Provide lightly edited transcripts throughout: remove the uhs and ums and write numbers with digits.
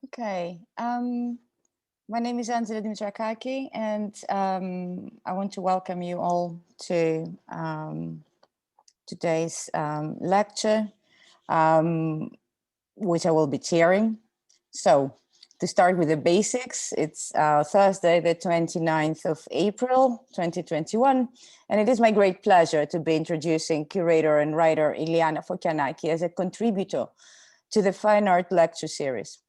Okay. My name is Sanjay Vekovic, and I want to welcome you all to today's lecture, um, which I will be chairing. So, to start with the basics, it's Thursday, the 29th of April, 2021, and it is my great pleasure to be introducing curator and writer iLiana Fokianaki as a contributor to the Fine Art Lecture Series.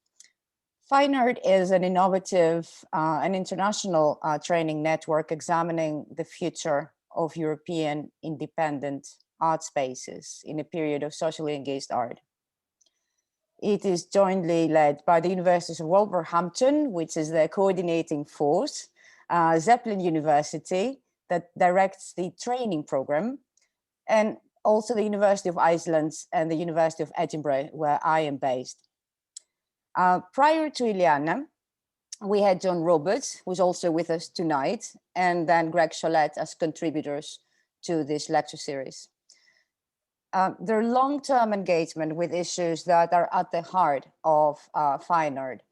FEINART is an innovative and international training network examining the future of European independent art spaces in a period of socially engaged art. It is jointly led by the University of Wolverhampton, which is the coordinating force, Zeppelin University, that directs the training program, and also the University of Iceland and the University of Edinburgh, where I am based. Prior to iLiana, we had John Roberts, who's also with us tonight, and then Greg Cholette as contributors to this lecture series. Their long-term engagement with issues that are at the heart of fine art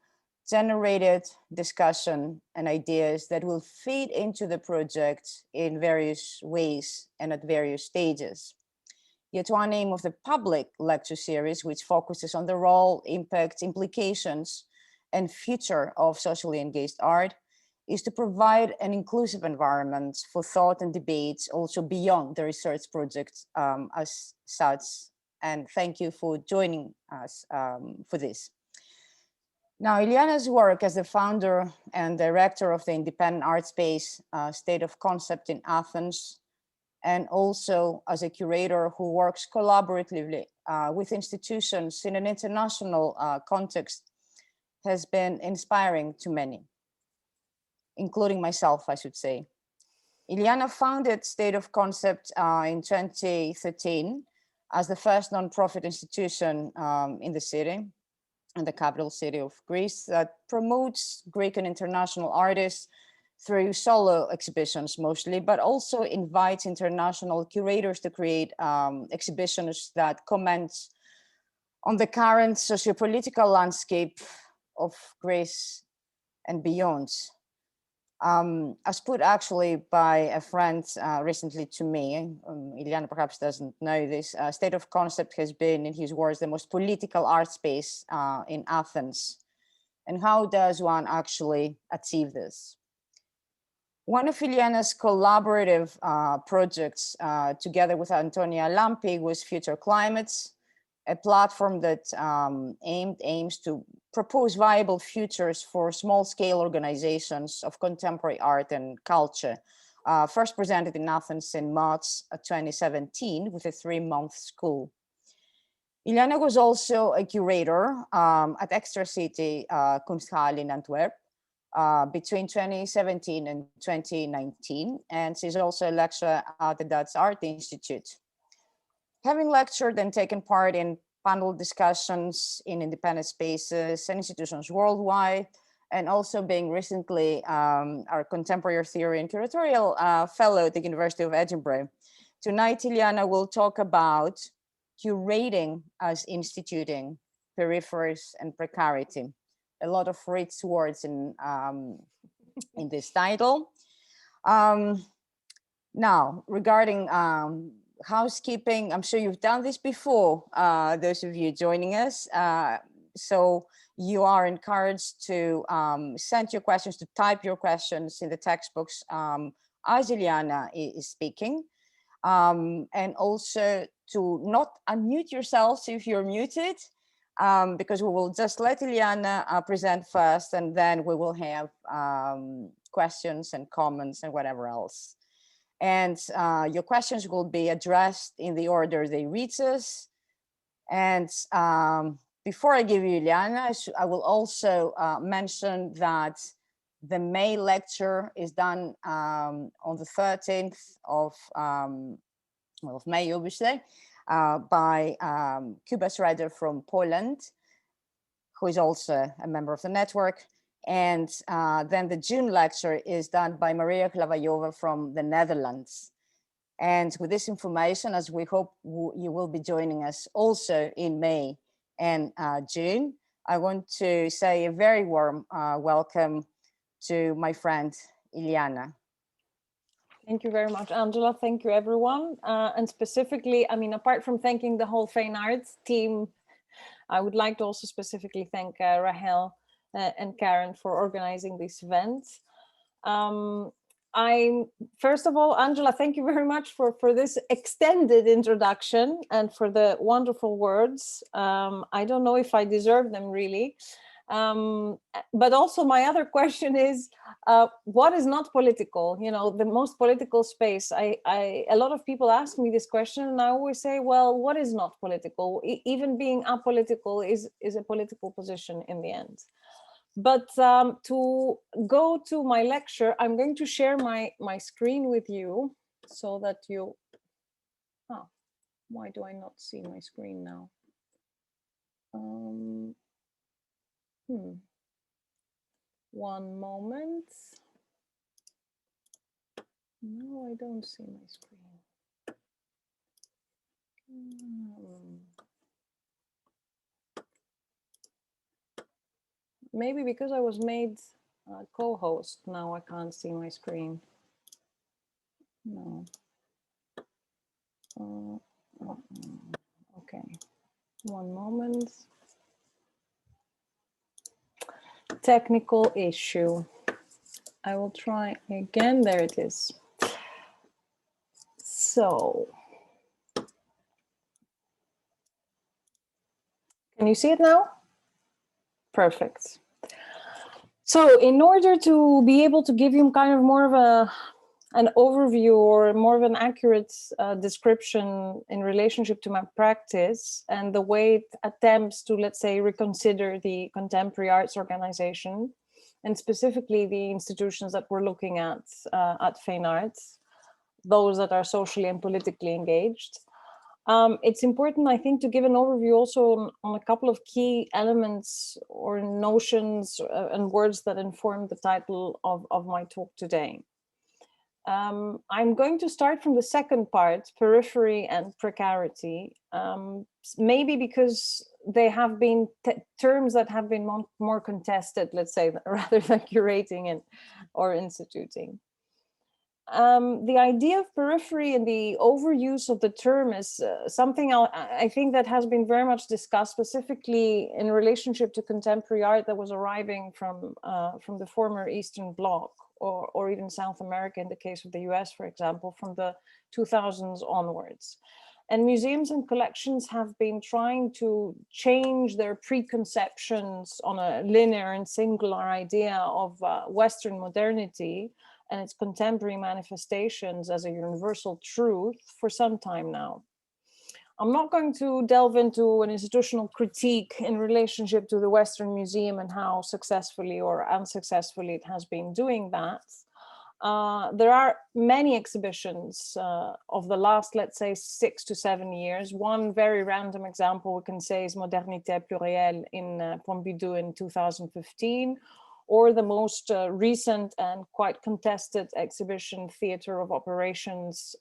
generated discussion and ideas that will feed into the project in various ways and at various stages. Yet one aim of the public lecture series, which focuses on the role, impact, implications, and future of socially engaged art, is to provide an inclusive environment for thought and debates also beyond the research project as such. And thank you for joining us for this. Now, iLiana's work as the founder and director of the independent art space State of Concept in Athens, and also as a curator who works collaboratively with institutions in an international context, has been inspiring to many, including myself, I should say. iLiana founded State of Concept in 2013 as the first nonprofit institution in the city, in the capital city of Greece, that promotes Greek and international artists through solo exhibitions mostly, but also invites international curators to create exhibitions that comment on the current socio-political landscape of Greece and beyond. As put actually by a friend recently to me, iLiana perhaps doesn't know this, State of Concept has been, in his words, the most political art space in Athens. And how does one actually achieve this? One of iLiana's collaborative projects together with Antonia Lampi was Future Climates, a platform that aims to propose viable futures for small-scale organizations of contemporary art and culture, first presented in Athens in March 2017 with a 3-month school. iLiana was also a curator at Extra City Kunsthalle in Antwerp between 2017 and 2019, and she's also a lecturer at the Dutch Art Institute. Having lectured and taken part in panel discussions in independent spaces and institutions worldwide, and also being recently our contemporary theory and curatorial fellow at the University of Edinburgh, tonight iLiana will talk about curating as instituting, peripheries and precarity. A lot of rich words in this title. Now, regarding housekeeping, I'm sure you've done this before, those of you joining us. So you are encouraged to send your questions, to type your questions in the text box as iLiana is speaking. And also to not unmute yourselves if you're muted, because we will just let iLiana present first, and then we will have questions and comments and whatever else. And your questions will be addressed in the order they reach us. And before I give you iLiana, I will also mention that the May lecture is done on the 13th of May, obviously, by Kuba Schrader from Poland, who is also a member of the network. And then the June lecture is done by Maria Klavajova from the Netherlands. And with this information, as we hope you will be joining us also in May and June, I want to say a very warm welcome to my friend, iLiana. Thank you very much, Angela. Thank you, everyone. And specifically, I mean, apart from thanking the whole FEINART team, I would like to also specifically thank Rahel and Karen for organizing this event. First of all, Angela, thank you very much for this extended introduction and for the wonderful words. I don't know if I deserve them really. But also my other question is, what is not political? You know, the most political space. A lot of people ask me this question, and I always say, well, what is not political? Even being apolitical is a political position in the end. But to go to my lecture, I'm going to share my screen with you so that you. Oh, why do I not see my screen now? One moment. No, I don't see my screen. Maybe because I was made co-host, now I can't see my screen. No. Okay, one moment. Technical issue. I will try again. There it is. So, can you see it now? Perfect. So in order to be able to give you kind of more of an overview or more of an accurate description in relationship to my practice and the way it attempts to, let's say, reconsider the contemporary arts organization, and specifically the institutions that we're looking at FEINART, those that are socially and politically engaged. It's important, I think, to give an overview also on a couple of key elements or notions and words that inform the title of my talk today. I'm going to start from the second part, periphery and precarity, maybe because they have been terms that have been more contested, let's say, rather than curating or instituting. The idea of periphery and the overuse of the term is something I think that has been very much discussed, specifically in relationship to contemporary art that was arriving from the former Eastern Bloc or even South America, in the case of the US, for example, from the 2000s onwards. And museums and collections have been trying to change their preconceptions on a linear and singular idea of Western modernity and its contemporary manifestations as a universal truth for some time now. I'm not going to delve into an institutional critique in relationship to the Western Museum and how successfully or unsuccessfully it has been doing that. There are many exhibitions of the last, let's say, 6 to 7 years. One very random example we can say is Modernité Plurielle in Pompidou in 2015, or the most recent and quite contested exhibition, Theatre of Operations,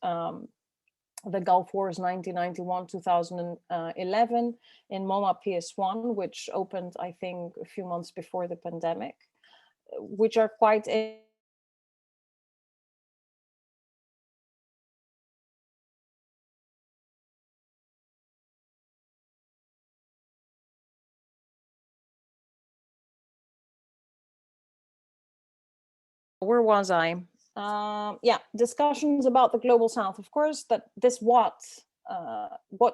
the Gulf Wars 1991-2011 in MoMA PS1, which opened, I think, a few months before the pandemic, which are quite where was I? Yeah, discussions about the global south. Of course, that this what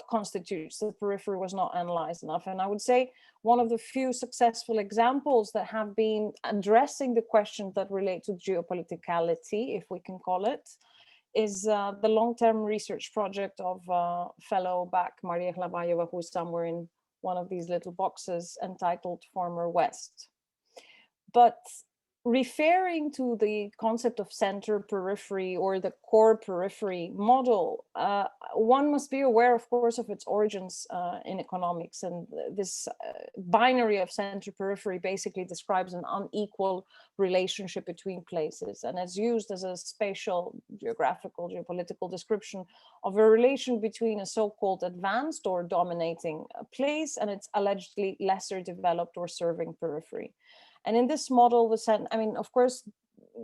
constitutes the periphery was not analyzed enough. And I would say one of the few successful examples that have been addressing the questions that relate to geopoliticality, if we can call it, is the long-term research project of fellow back Maria Hlabayeva, who is somewhere in one of these little boxes entitled Former West. But referring to the concept of center periphery or the core periphery model, one must be aware, of course, of its origins in economics. And this binary of center periphery basically describes an unequal relationship between places, and is used as a spatial, geographical, geopolitical description of a relation between a so-called advanced or dominating place and its allegedly lesser developed or serving periphery. And in this model, I mean, of course,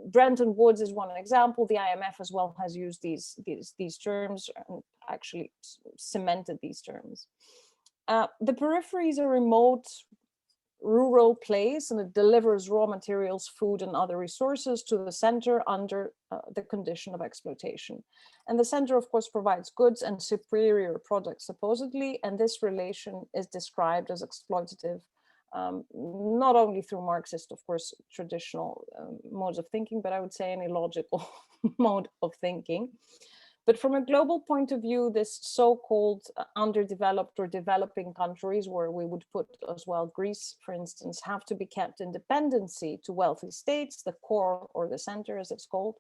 Brenton Woods is one example. The IMF as well has used these terms and actually cemented these terms. The periphery is a remote rural place, and it delivers raw materials, food, and other resources to the center under the condition of exploitation. And the center, of course, provides goods and superior products, supposedly, and this relation is described as exploitative, not only through Marxist, of course, traditional modes of thinking, but I would say any logical mode of thinking. But from a global point of view, this so-called underdeveloped or developing countries, where we would put as well Greece, for instance, have to be kept in dependency to wealthy states, the core or the center as it's called.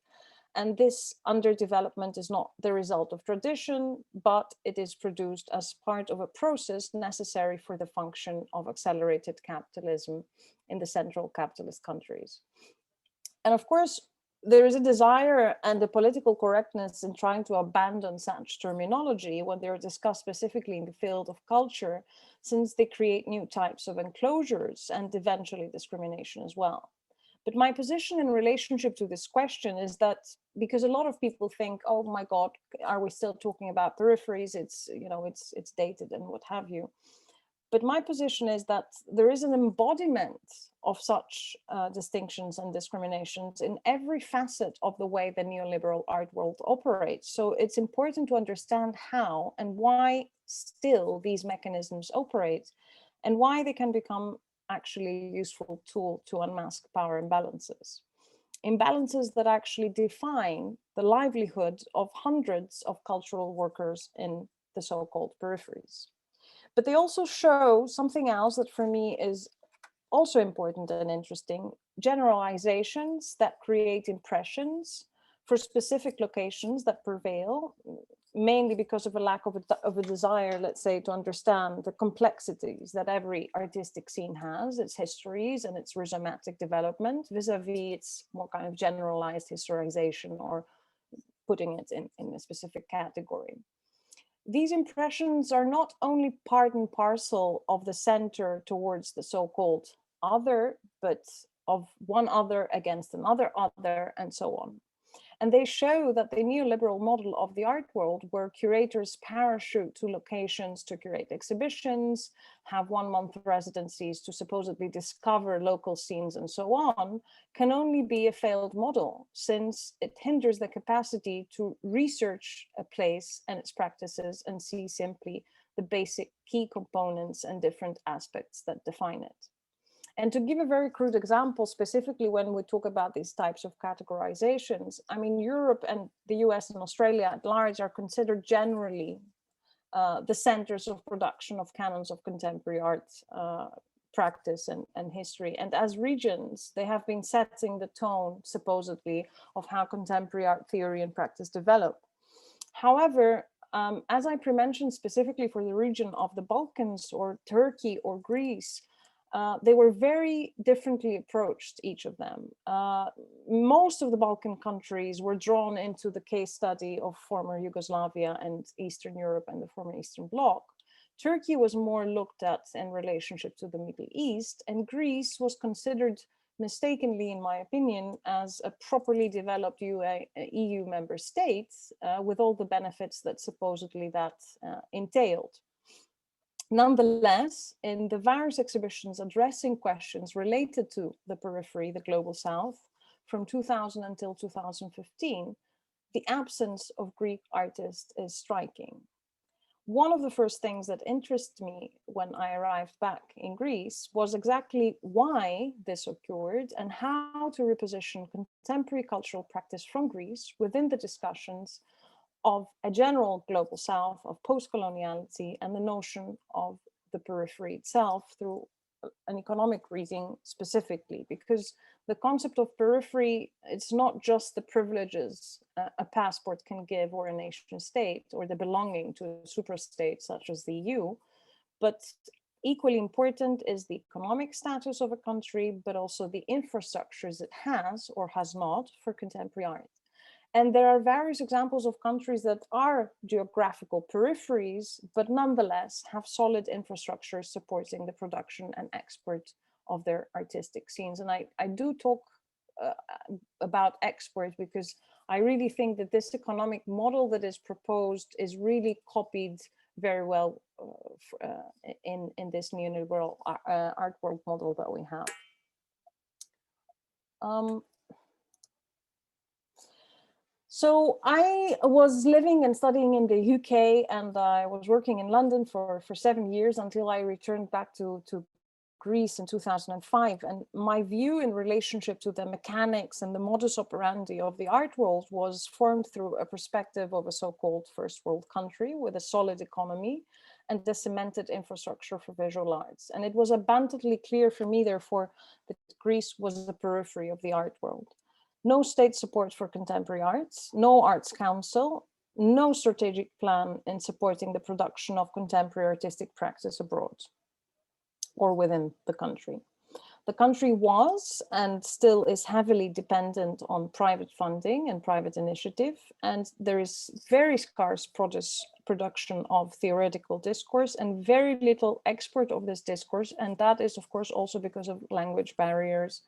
And this underdevelopment is not the result of tradition, but it is produced as part of a process necessary for the function of accelerated capitalism in the central capitalist countries. And of course, there is a desire and a political correctness in trying to abandon such terminology when they're discussed specifically in the field of culture, since they create new types of enclosures and eventually discrimination as well. But my position in relationship to this question is that, because a lot of people think, oh my God, are we still talking about peripheries? It's, you know, it's dated and what have you. But my position is that there is an embodiment of such distinctions and discriminations in every facet of the way the neoliberal art world operates. So it's important to understand how and why still these mechanisms operate, and why they can become actually a useful tool to unmask power imbalances. Imbalances that actually define the livelihood of hundreds of cultural workers in the so-called peripheries. But they also show something else that for me is also important and interesting: generalizations that create impressions for specific locations that prevail, mainly because of a lack of a desire, let's say, to understand the complexities that every artistic scene has, its histories and its rhizomatic development, vis-a-vis its more kind of generalized historization or putting it in a specific category. These impressions are not only part and parcel of the center towards the so-called other, but of one other against another other, and so on. And they show that the neoliberal model of the art world, where curators parachute to locations to curate exhibitions, have 1 month residencies to supposedly discover local scenes and so on, can only be a failed model, since it hinders the capacity to research a place and its practices and see simply the basic key components and different aspects that define it. And to give a very crude example, specifically when we talk about these types of categorizations, I mean, Europe and the US and Australia at large are considered generally the centers of production of canons of contemporary art practice and history. And as regions, they have been setting the tone, supposedly, of how contemporary art theory and practice develop. However, as I mentioned, specifically for the region of the Balkans or Turkey or Greece, they were very differently approached, each of them. Most of the Balkan countries were drawn into the case study of former Yugoslavia and Eastern Europe and the former Eastern Bloc. Turkey was more looked at in relationship to the Middle East, and Greece was considered mistakenly, in my opinion, as a properly developed EU member state with all the benefits that supposedly that entailed. Nonetheless, in the various exhibitions addressing questions related to the periphery, the global south, from 2000 until 2015, the absence of Greek artists is striking. One of the first things that interested me when I arrived back in Greece was exactly why this occurred and how to reposition contemporary cultural practice from Greece within the discussions of a general global south, of post-coloniality, and the notion of the periphery itself through an economic reason specifically, because the concept of periphery, it's not just the privileges a passport can give or a nation state, or the belonging to a superstate such as the EU, but equally important is the economic status of a country, but also the infrastructures it has or has not for contemporary art. And there are various examples of countries that are geographical peripheries, but nonetheless have solid infrastructure supporting the production and export of their artistic scenes. And I do talk about export because I really think that this economic model that is proposed is really copied very well in this neoliberal art world model that we have. So I was living and studying in the UK, and I was working in London for 7 years until I returned back to Greece in 2005. And my view in relationship to the mechanics and the modus operandi of the art world was formed through a perspective of a so-called first world country with a solid economy and a cemented infrastructure for visual arts. And it was abundantly clear for me, therefore, that Greece was the periphery of the art world. No state support for contemporary arts, no arts council, no strategic plan in supporting the production of contemporary artistic practice abroad or within the country. The country was and still is heavily dependent on private funding and private initiative, and there is very scarce production of theoretical discourse and very little export of this discourse, and that is of course also because of language barriers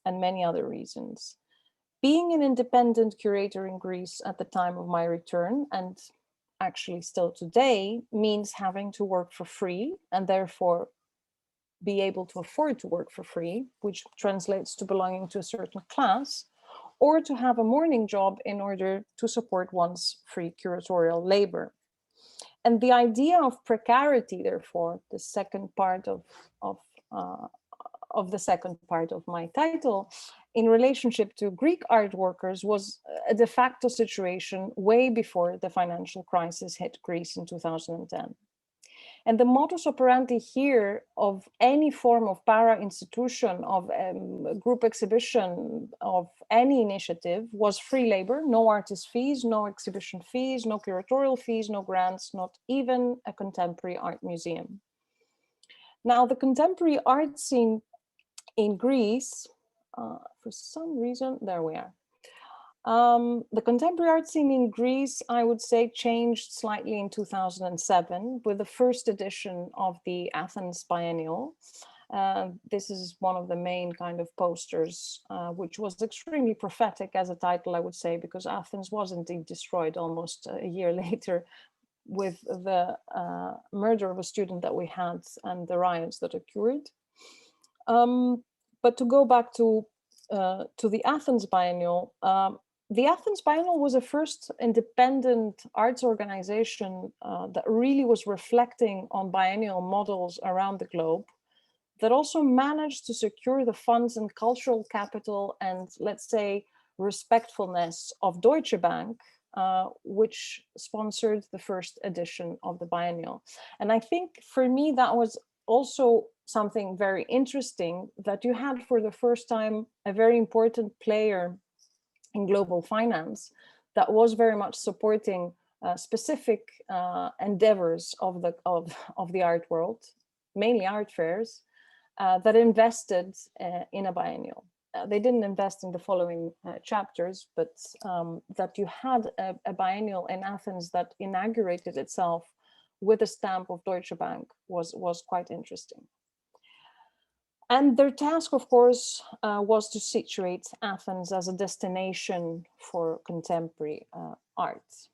and many other reasons. Being an independent curator in Greece at the time of my return, and actually still today, means having to work for free and therefore be able to afford to work for free, which translates to belonging to a certain class, or to have a morning job in order to support one's free curatorial labor. And the idea of precarity, therefore, the second part of the second part of my title, in relationship to Greek art workers, was a de facto situation way before the financial crisis hit Greece in 2010. And the modus operandi here of any form of para-institution, of group exhibition, of any initiative was free labor, no artist fees, no exhibition fees, no curatorial fees, no grants, not even a contemporary art museum. Now, the contemporary art scene in Greece, for some reason, there we are. The contemporary art scene in Greece, I would say, changed slightly in 2007 with the first edition of the Athens Biennial. This is one of the main kind of posters, which was extremely prophetic as a title, I would say, because Athens was indeed destroyed almost a year later with the murder of a student that we had and the riots that occurred. But to go back to the Athens Biennial, the Athens Biennial was a first independent arts organization that really was reflecting on biennial models around the globe, that also managed to secure the funds and cultural capital and, let's say, respectfulness of Deutsche Bank, which sponsored the first edition of the biennial. And I think for me, that was also something very interesting, that you had for the first time a very important player in global finance that was very much supporting specific endeavors of the art world, mainly art fairs, that invested in a biennial. They didn't invest in the following chapters, but that you had a biennial in Athens that inaugurated itself with a stamp of Deutsche Bank was quite interesting. And their task, of course, was to situate Athens as a destination for contemporary art.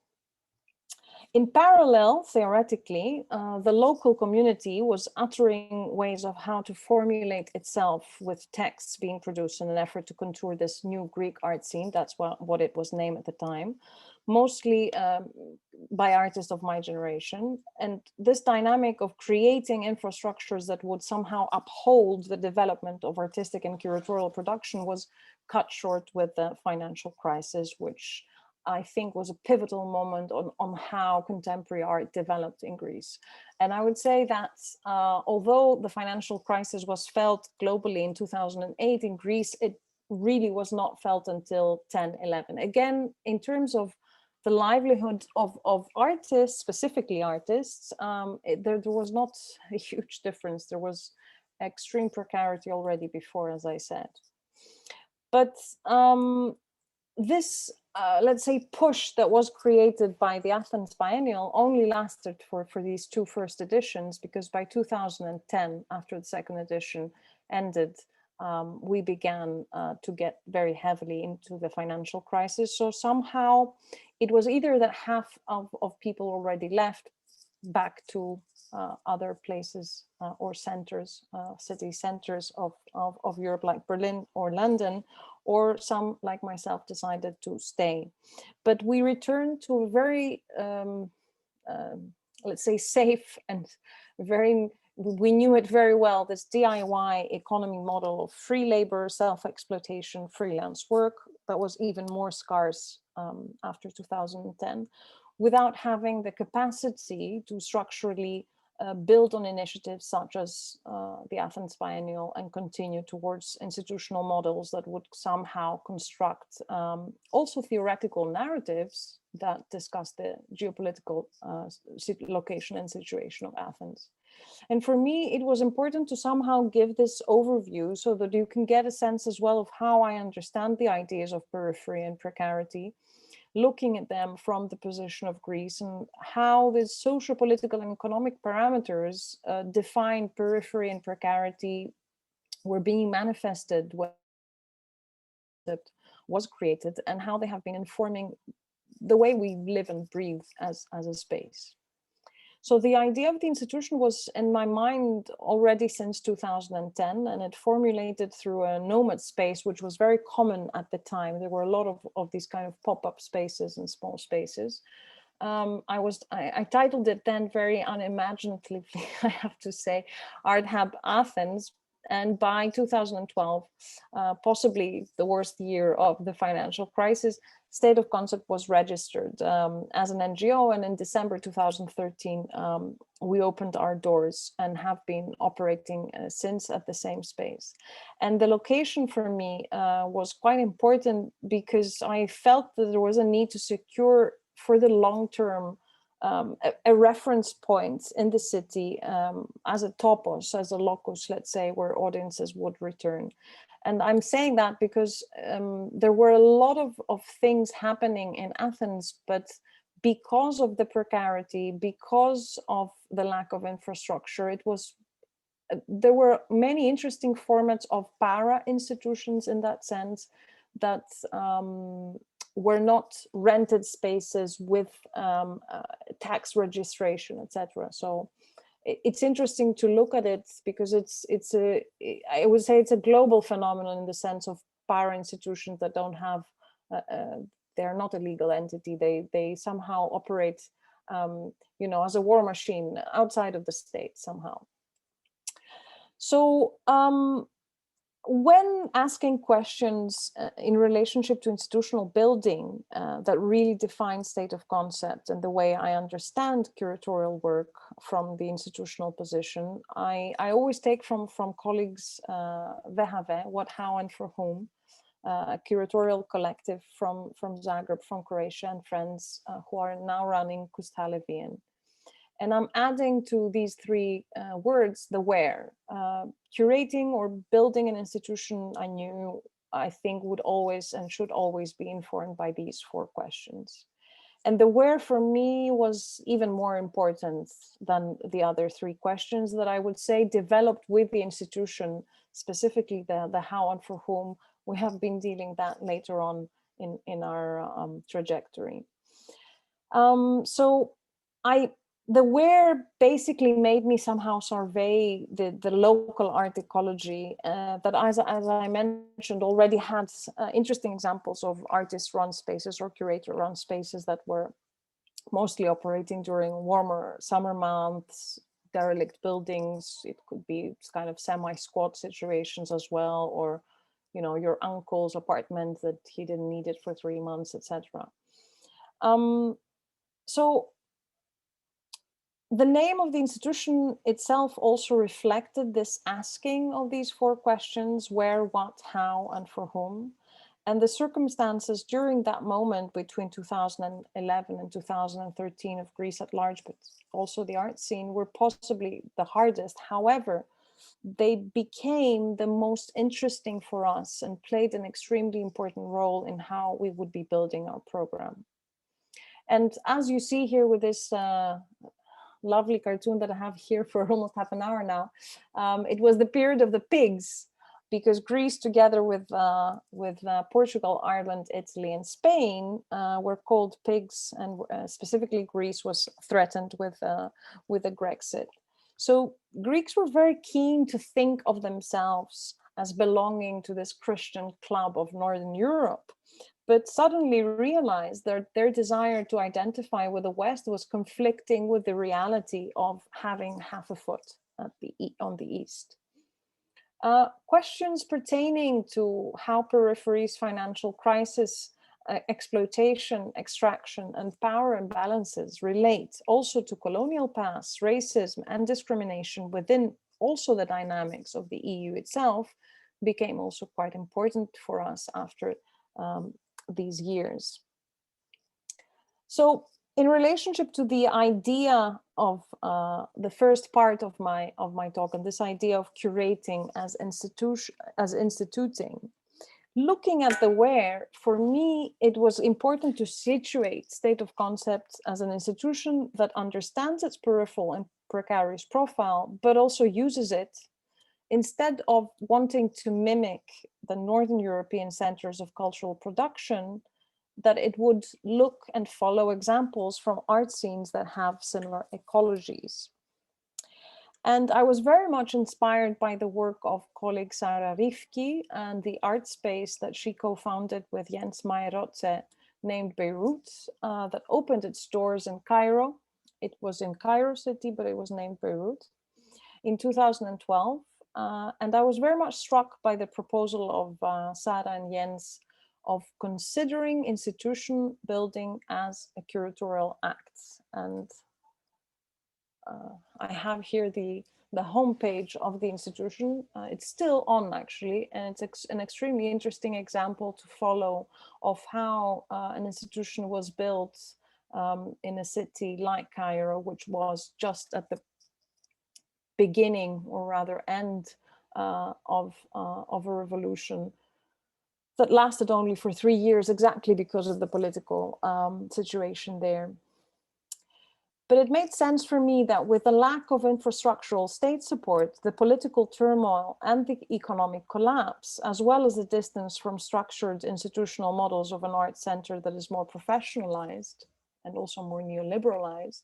In parallel, theoretically, the local community was uttering ways of how to formulate itself with texts being produced in an effort to contour this new Greek art scene. That's what it was named at the time, mostly by artists of my generation. And this dynamic of creating infrastructures that would somehow uphold the development of artistic and curatorial production was cut short with the financial crisis, which I think was a pivotal moment on how contemporary art developed in Greece. And I would say that although the financial crisis was felt globally in 2008, in Greece, it really was not felt until 10, 11. Again, in terms of the livelihood of artists, specifically artists, there was not a huge difference. There was extreme precarity already before, as I said. But this, let's say, push that was created by the Athens Biennial only lasted for these two first editions, because by 2010, after the second edition ended, we began to get very heavily into the financial crisis. So somehow it was either that half of people already left back to other places or centers, city centers of Europe, like Berlin or London, or some, like myself, decided to stay. But we returned to a very, let's say, safe and very, we knew it very well, this DIY economy model of free labor, self-exploitation, freelance work that was even more scarce after 2010, without having the capacity to structurally build on initiatives such as the Athens Biennial and continue towards institutional models that would somehow construct also theoretical narratives that discuss the geopolitical location and situation of Athens. And for me, it was important to somehow give this overview so that you can get a sense as well of how I understand the ideas of periphery and precarity, looking at them from the position of Greece, and how the socio-political and economic parameters define periphery and precarity were being manifested when it was created, and how they have been informing the way we live and breathe as a space. So the idea of the institution was in my mind already since 2010, and it formulated through a nomad space, which was very common at the time. There were a lot of these kind of pop-up spaces and small spaces. I titled it then very unimaginatively, I have to say, Art Hub Athens. And by 2012, possibly the worst year of the financial crisis, State of Concept was registered as an NGO, and in December 2013, we opened our doors and have been operating since at the same space. And the location for me was quite important, because I felt that there was a need to secure for the long term a reference point in the city as a topos, as a locus, let's say, where audiences would return. And I'm saying that because there were a lot of things happening in Athens, but because of the precarity, because of the lack of infrastructure, it was there were many interesting formats of para institutions in that sense that were not rented spaces with tax registration, etc. So it's interesting to look at it, because I would say it's a global phenomenon in the sense of para institutions that don't have, they're not a legal entity. They somehow operate, as a war machine outside of the state somehow. So when asking questions in relationship to institutional building that really define State of Concept and the way I understand curatorial work from the institutional position, I always take from colleagues VHV, What, How, and For Whom, a curatorial collective from Zagreb, from Croatia, and friends who are now running Kustalevian. And I'm adding to these three words the where. Curating or building an institution I think would always and should always be informed by these four questions. And the where for me was even more important than the other three questions that I would say developed with the institution, specifically the how and for whom. We have been dealing that later on in our trajectory. The where basically made me somehow survey the local art ecology that, as I mentioned, already had interesting examples of artist-run spaces or curator-run spaces that were mostly operating during warmer summer months, derelict buildings. It could be kind of semi-squat situations as well, or your uncle's apartment that he didn't need it for 3 months, etc. So the name of the institution itself also reflected this asking of these four questions: where, what, how, and for whom. And the circumstances during that moment between 2011 and 2013 of Greece at large, but also the art scene, were possibly the hardest. However, they became the most interesting for us and played an extremely important role in how we would be building our program. And as you see here with this lovely cartoon that I have here for almost half an hour now, it was the period of the pigs, because Greece, together with Portugal, Ireland, Italy, and Spain, were called pigs, and specifically Greece was threatened with a Grexit. So Greeks were very keen to think of themselves as belonging to this Christian club of Northern Europe, but suddenly realized that their desire to identify with the West was conflicting with the reality of having half a foot on the East. Questions pertaining to how Peripheries, financial crisis, exploitation, extraction, and power imbalances relate also to colonial past, racism, and discrimination within also the dynamics of the EU itself became also quite important for us after these years. So in relationship to the idea of the first part of my talk, and this idea of curating as instituting, looking at the where, for me, it was important to situate state of concepts as an institution that understands its peripheral and precarious profile, but also uses it instead of wanting to mimic the Northern European centers of cultural production, that it would look and follow examples from art scenes that have similar ecologies. And I was very much inspired by the work of colleague Sarah Rifki and the art space that she co-founded with Jens Mayerotze, named Beirut, that opened its doors in Cairo. It was in Cairo city, but it was named Beirut in 2012. And I was very much struck by the proposal of Sarah and Jens of considering institution building as a curatorial act. And I have here the homepage of the institution. It's still on, actually, and it's an extremely interesting example to follow of how an institution was built in a city like Cairo, which was just at the beginning, or rather end, of a revolution that lasted only for 3 years, exactly because of the political situation there. But it made sense for me that with the lack of infrastructural state support, the political turmoil and the economic collapse, as well as the distance from structured institutional models of an art center that is more professionalized and also more neoliberalized,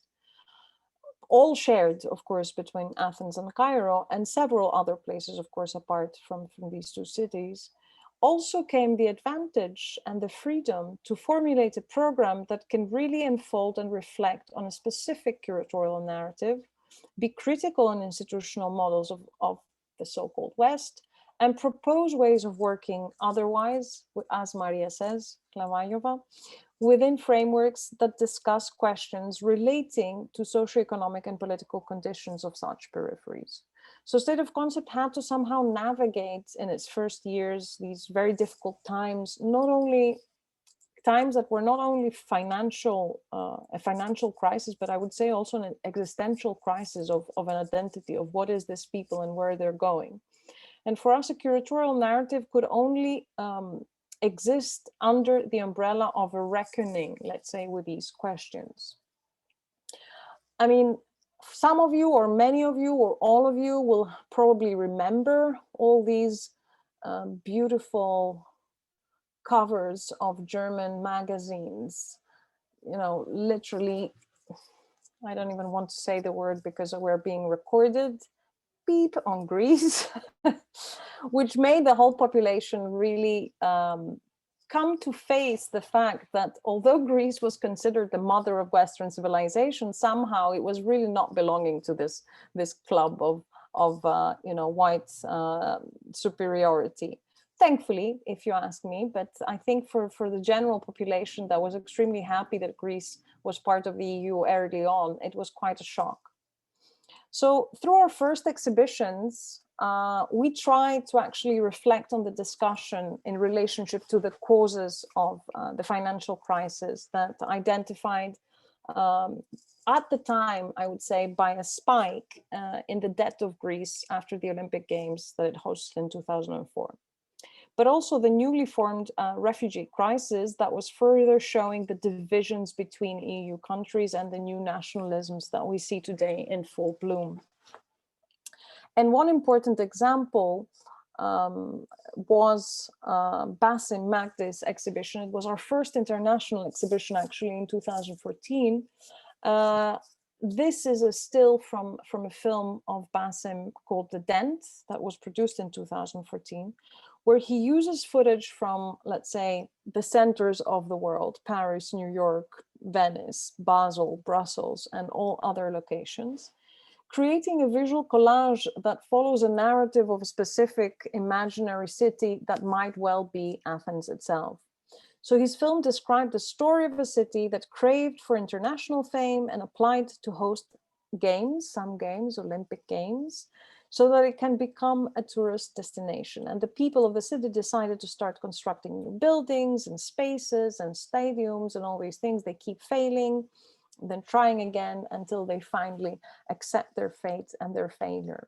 all shared, of course, between Athens and Cairo, and several other places, of course, apart from these two cities, also came the advantage and the freedom to formulate a program that can really unfold and reflect on a specific curatorial narrative, be critical on institutional models of the so-called West, and propose ways of working otherwise, as Maria says, Klavajova, within frameworks that discuss questions relating to socioeconomic and political conditions of such peripheries. So State of Concept had to somehow navigate in its first years these very difficult times, not only times that were not only financial, a financial crisis, but I would say also an existential crisis of an identity of what is this people and where they're going. And for us, a curatorial narrative could only exist under the umbrella of a reckoning, let's say, with these questions. I mean, some of you, or many of you, or all of you will probably remember all these beautiful covers of German magazines. You know, literally, I don't even want to say the word because we're being recorded, beep on Greece, which made the whole population really come to face the fact that although Greece was considered the mother of Western civilization, somehow it was really not belonging to this club of white superiority. thankfully, if you ask me, but I think for the general population that was extremely happy that Greece was part of the EU early on, it was quite a shock. So through our first exhibitions, we tried to actually reflect on the discussion in relationship to the causes of the financial crisis that identified at the time, I would say, by a spike in the debt of Greece after the Olympic Games that it hosted in 2004. But also the newly formed refugee crisis that was further showing the divisions between EU countries and the new nationalisms that we see today in full bloom. And one important example was Basim Magdi's exhibition. It was our first international exhibition actually in 2014. This is a still from a film of Basim called The Dent that was produced in 2014, where he uses footage from, let's say, the centers of the world, Paris, New York, Venice, Basel, Brussels, and all other locations, creating a visual collage that follows a narrative of a specific imaginary city that might well be Athens itself. So his film described the story of a city that craved for international fame and applied to host games, some games, Olympic Games, so that it can become a tourist destination. And the people of the city decided to start constructing new buildings and spaces and stadiums and all these things. They keep failing, then trying again until they finally accept their fate and their failure.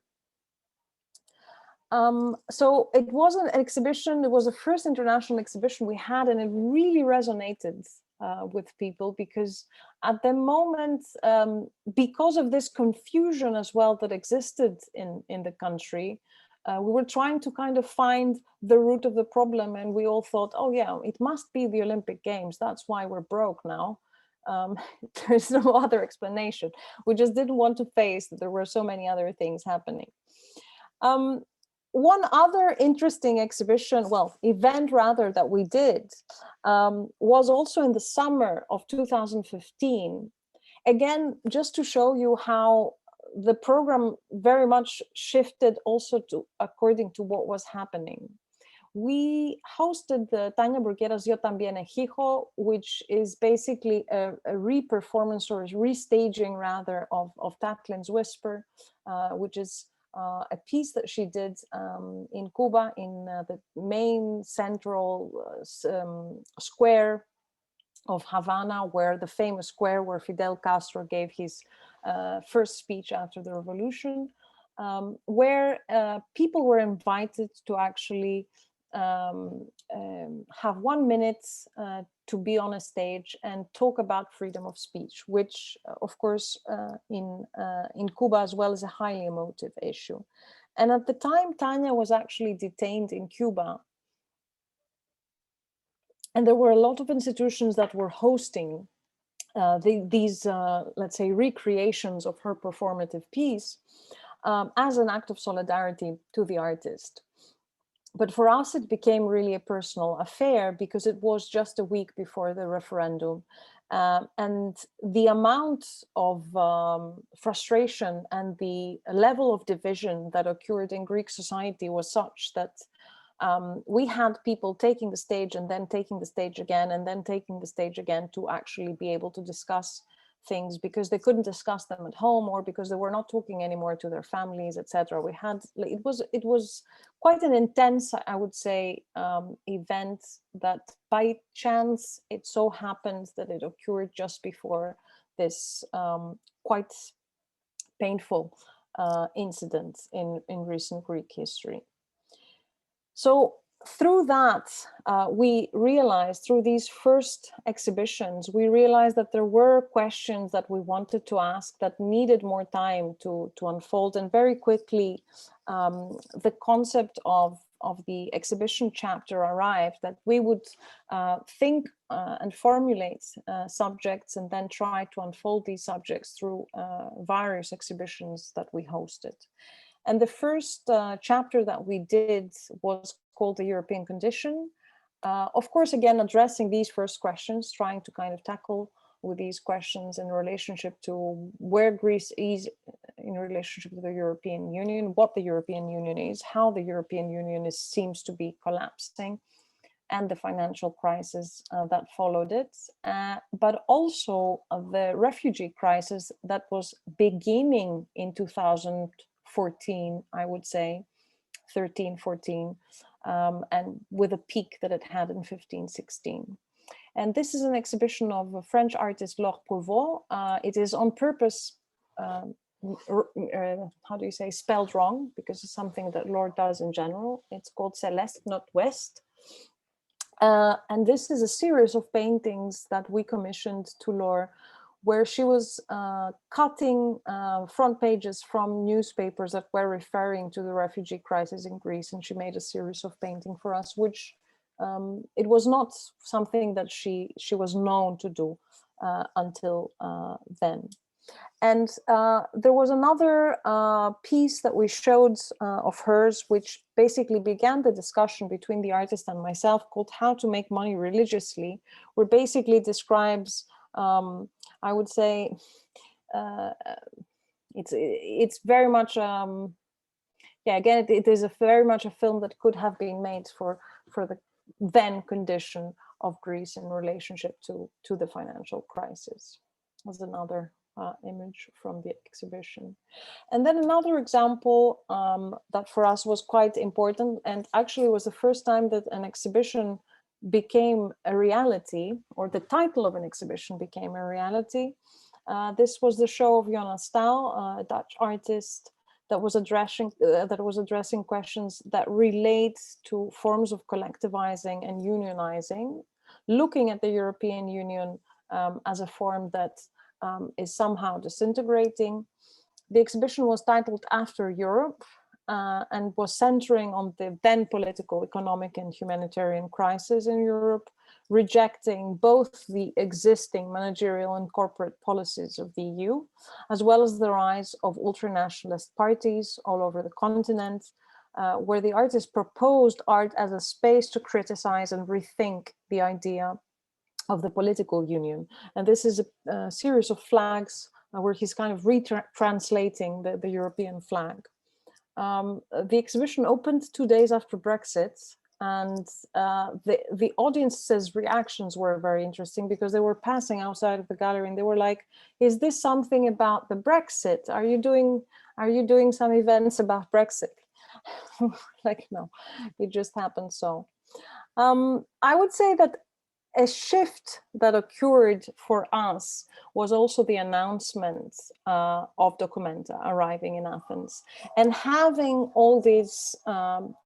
So it was an exhibition, it was the first international exhibition we had, and it really resonated with people because at the moment, because of this confusion as well that existed in the country, we were trying to kind of find the root of the problem, and we all thought, oh yeah, it must be the Olympic Games, that's why we're broke now. There's no other explanation. We just didn't want to face that there were so many other things happening. One other interesting exhibition, well, event rather, that we did was also in the summer of 2015. Again, just to show you how the program very much shifted also to according to what was happening. We hosted the Tania Bruguera's Yo También Exijo, which is basically a re-performance or restaging rather of Tatlin's Whisper, which is a piece that she did in Cuba, in the main central square of Havana, where the famous square where Fidel Castro gave his first speech after the revolution, where people were invited to actually have 1 minute to be on a stage and talk about freedom of speech, which of course in Cuba as well is a highly emotive issue. And at the time, Tania was actually detained in Cuba, and there were a lot of institutions that were hosting these, let's say, recreations of her performative piece as an act of solidarity to the artist. But for us, it became really a personal affair because it was just a week before the referendum. And the amount of frustration and the level of division that occurred in Greek society was such that we had people taking the stage and then taking the stage again and then taking the stage again to actually be able to discuss things because they couldn't discuss them at home or because they were not talking anymore to their families, etc. We had, it was quite an intense, I would say, event that by chance it so happened that it occurred just before this quite painful incident in recent Greek history. So through that, we realized, through these first exhibitions, we realized that there were questions that we wanted to ask that needed more time to unfold. And very quickly, the concept of the exhibition chapter arrived, that we would think and formulate subjects and then try to unfold these subjects through various exhibitions that we hosted. And the first chapter that we did was called The European Condition. Of course, again, addressing these first questions, trying to kind of tackle with these questions in relationship to where Greece is in relationship to the European Union, what the European Union is, how the European Union seems to be collapsing, and the financial crisis that followed it, but also the refugee crisis that was beginning in 2014, I would say, 13, 14, and with a peak that it had in 15, 16. And this is an exhibition of a French artist, Laure Provost. It is on purpose, how do you say, spelled wrong, because it's something that Laure does in general. It's called Céleste, not West. And this is a series of paintings that we commissioned to Laure, where she was cutting front pages from newspapers that were referring to the refugee crisis in Greece. And she made a series of painting for us, which it was not something that she was known to do until then. And there was another piece that we showed of hers, which basically began the discussion between the artist and myself, called How to Make Money Religiously, where basically describes, I would say, it's very much, yeah, again, it is very much a film that could have been made for the then condition of Greece in relationship to the financial crisis. As another image from the exhibition. And then another example that for us was quite important, and actually was the first time that an exhibition became a reality, or the title of an exhibition became a reality. This was the show of Jonas Staal, a Dutch artist that was addressing questions that relate to forms of collectivizing and unionizing, looking at the European Union as a form that is somehow disintegrating. The exhibition was titled After Europe and was centering on the then political, economic and humanitarian crisis in Europe, rejecting both the existing managerial and corporate policies of the EU, as well as the rise of ultranationalist parties all over the continent, where the artist proposed art as a space to criticize and rethink the idea of the political union. And this is a series of flags where he's kind of retranslating the European flag. The exhibition opened 2 days after Brexit, and the audience's reactions were very interesting, because they were passing outside of the gallery and they were like, is this something about the Brexit? Are you doing some events about Brexit? Like, no, it just happened so. I would say that a shift that occurred for us was also the announcement of Documenta arriving in Athens, and having all this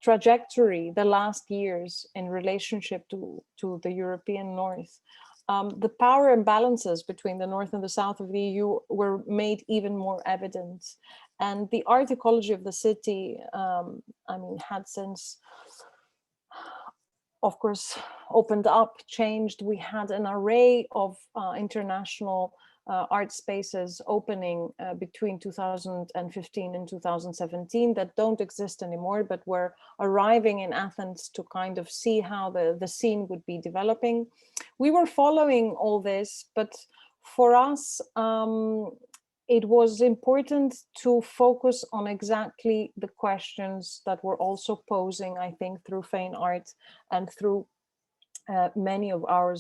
trajectory the last years in relationship to the European North. The power imbalances between the North and the South of the EU were made even more evident. And the art ecology of the city, I mean, had since, of course, opened up, changed. We had an array of international art spaces opening between 2015 and 2017 that don't exist anymore, but were arriving in Athens to kind of see how the scene would be developing. We were following all this, but for us, it was important to focus on exactly the questions that we're also posing, I think, through FEINART and through many of our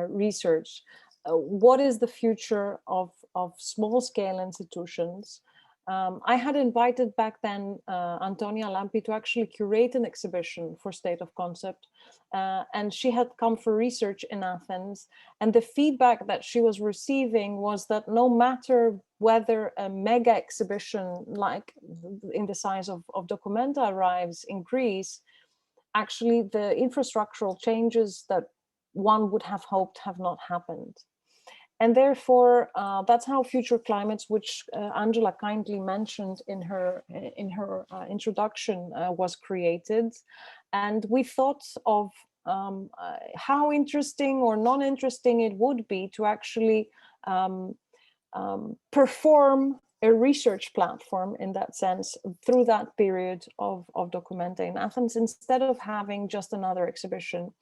research. What is the future of small-scale institutions? I had invited back then Antonia Lampi to actually curate an exhibition for State of Concept, and she had come for research in Athens, and the feedback that she was receiving was that no matter whether a mega exhibition like in the size of Documenta arrives in Greece, actually the infrastructural changes that one would have hoped have not happened. And therefore, that's how Future Climates, which Angela kindly mentioned in her introduction, was created. And we thought of how interesting or non-interesting it would be to actually perform a research platform in that sense through that period of Documenta in Athens, instead of having just another exhibition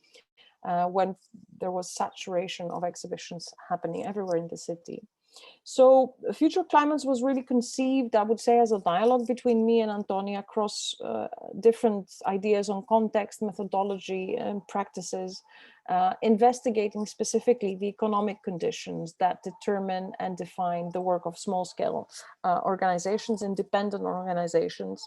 when there was saturation of exhibitions happening everywhere in the city. So Future Climates was really conceived, I would say, as a dialogue between me and Antonia across different ideas on context, methodology, and practices, investigating specifically the economic conditions that determine and define the work of small-scale organizations, independent organizations.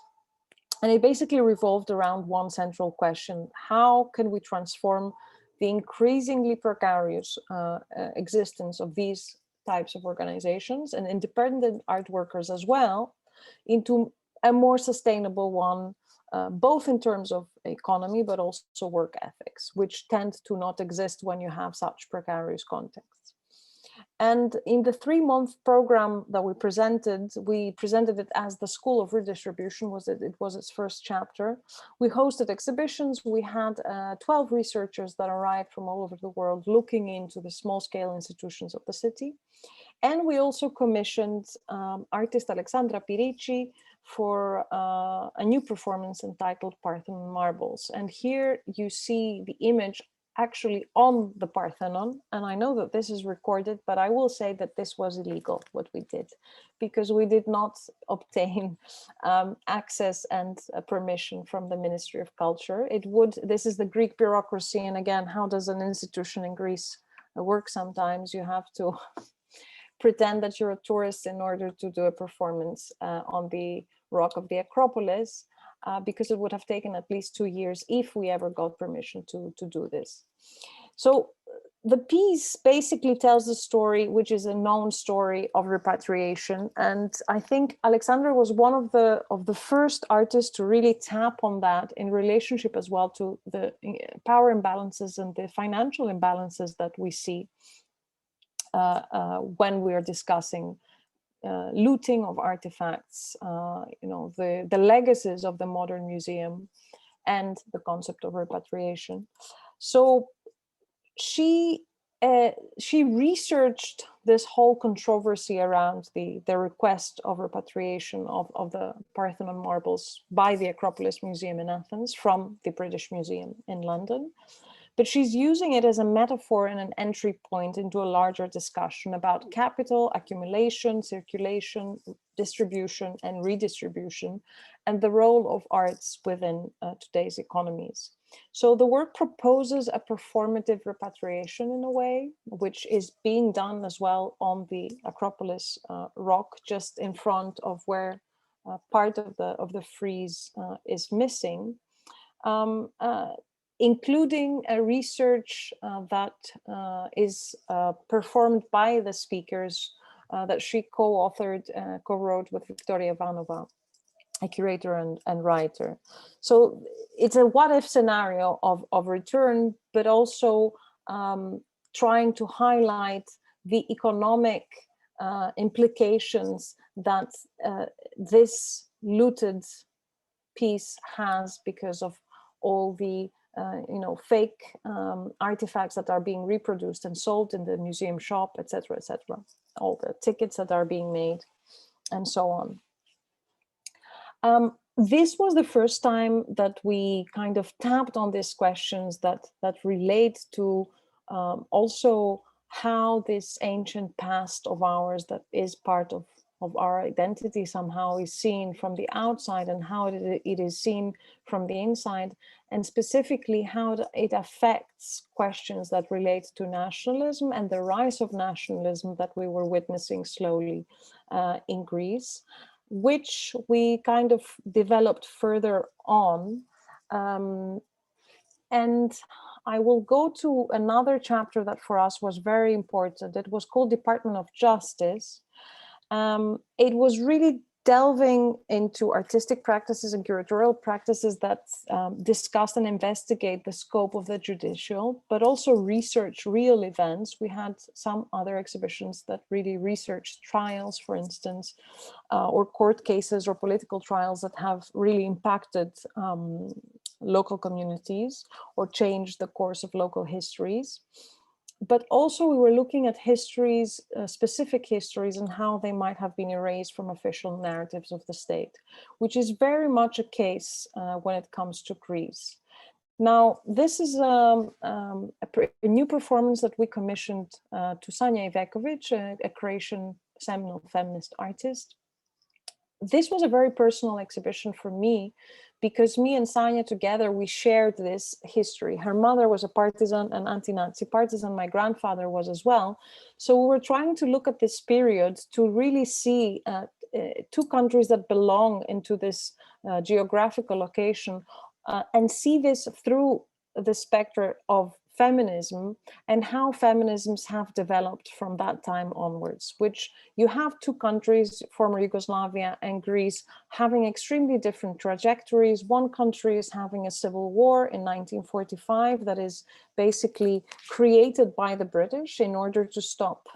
And it basically revolved around one central question: how can we transform the increasingly precarious existence of these types of organizations and independent art workers as well into a more sustainable one, both in terms of economy, but also work ethics, which tend to not exist when you have such precarious contexts. And in the 3-month program that we presented it as the School of Redistribution. It was its first chapter. We hosted exhibitions. We had 12 researchers that arrived from all over the world looking into the small-scale institutions of the city. And we also commissioned artist Alexandra Pirici for a new performance entitled Parthenon Marbles. And here you see the image actually on the Parthenon. And I know that this is recorded, but I will say that this was illegal, what we did, because we did not obtain access and permission from the Ministry of Culture. This is the Greek bureaucracy. And again, how does an institution in Greece work? Sometimes you have to pretend that you're a tourist in order to do a performance on the rock of the Acropolis, because it would have taken at least 2 years if we ever got permission to do this. So the piece basically tells the story, which is a known story of repatriation. And I think Alexandra was one of the first artists to really tap on that in relationship as well to the power imbalances and the financial imbalances that we see when we are discussing looting of artifacts, the legacies of the modern museum and the concept of repatriation. So she researched this whole controversy around the request of repatriation of the Parthenon marbles by the Acropolis Museum in Athens from the British Museum in London. But she's using it as a metaphor and an entry point into a larger discussion about capital, accumulation, circulation, distribution, and redistribution, and the role of arts within today's economies. So the work proposes a performative repatriation in a way, which is being done as well on the Acropolis rock, just in front of where part of the frieze is missing. Including a research that is performed by the speakers that she co-authored, co-wrote with Victoria Ivanova, a curator and writer. So it's a what-if scenario of return, but also trying to highlight the economic implications that this looted piece has because of all the fake artifacts that are being reproduced and sold in the museum shop, etc., all the tickets that are being made, and so on. This was the first time that we kind of tapped on these questions that relate to also how this ancient past of ours that is part of our identity somehow is seen from the outside and how it is seen from the inside, and specifically how it affects questions that relate to nationalism and the rise of nationalism that we were witnessing slowly in Greece, which we kind of developed further on. And I will go to another chapter that for us was very important. It was called Department of Justice. It was really delving into artistic practices and curatorial practices that discuss and investigate the scope of the judicial, but also research real events. We had some other exhibitions that really researched trials, for instance, or court cases or political trials that have really impacted local communities or changed the course of local histories. But also we were looking at histories, specific histories, and how they might have been erased from official narratives of the state, which is very much a case when it comes to Greece. Now, this is a new performance that we commissioned to Sanjay Vekovic, a Croatian seminal feminist artist. This was a very personal exhibition for me, because me and Sanya together, we shared this history. Her mother was a partisan, an anti-Nazi partisan. My grandfather was as well. So we were trying to look at this period to really see two countries that belong into this geographical location and see this through the spectrum of feminism and how feminisms have developed from that time onwards, which you have two countries, former Yugoslavia and Greece, having extremely different trajectories. One country is having a civil war in 1945 that is basically created by the British in order to stop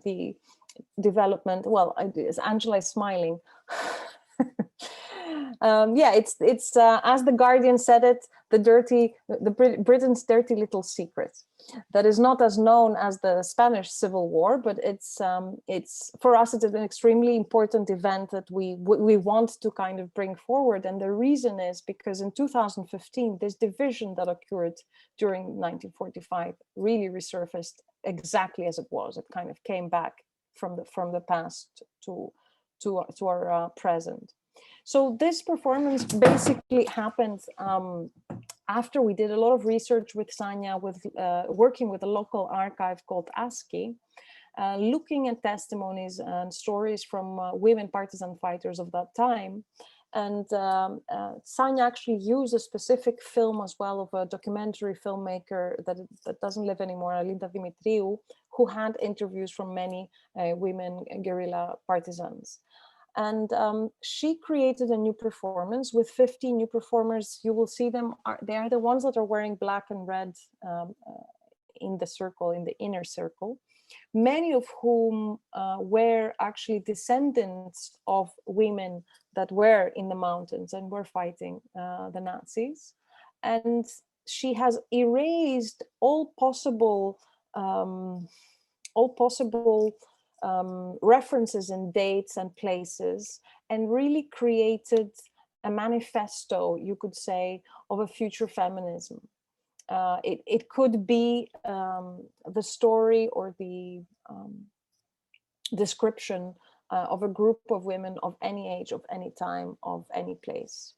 the development. Well, Angela is smiling. Yeah, it's as the Guardian said it, Britain's dirty little secret that is not as known as the Spanish Civil War, but it's for us it's an extremely important event that we want to kind of bring forward. And the reason is because in 2015 this division that occurred during 1945 really resurfaced exactly as it was. It kind of came back from the past to our present. So this performance basically happened after we did a lot of research with Sanya, with working with a local archive called ASCII, looking at testimonies and stories from women partisan fighters of that time. And Sanya actually used a specific film as well of a documentary filmmaker that doesn't live anymore, Alinda Dimitriou, who had interviews from many women guerrilla partisans. And she created a new performance with 50 new performers. You will see them, they are the ones that are wearing black and red in the circle, in the inner circle, many of whom were actually descendants of women that were in the mountains and were fighting the Nazis. And she has erased all possible references and dates and places, and really created a manifesto, you could say, of a future feminism. It could be the story or the description of a group of women of any age, of any time, of any place,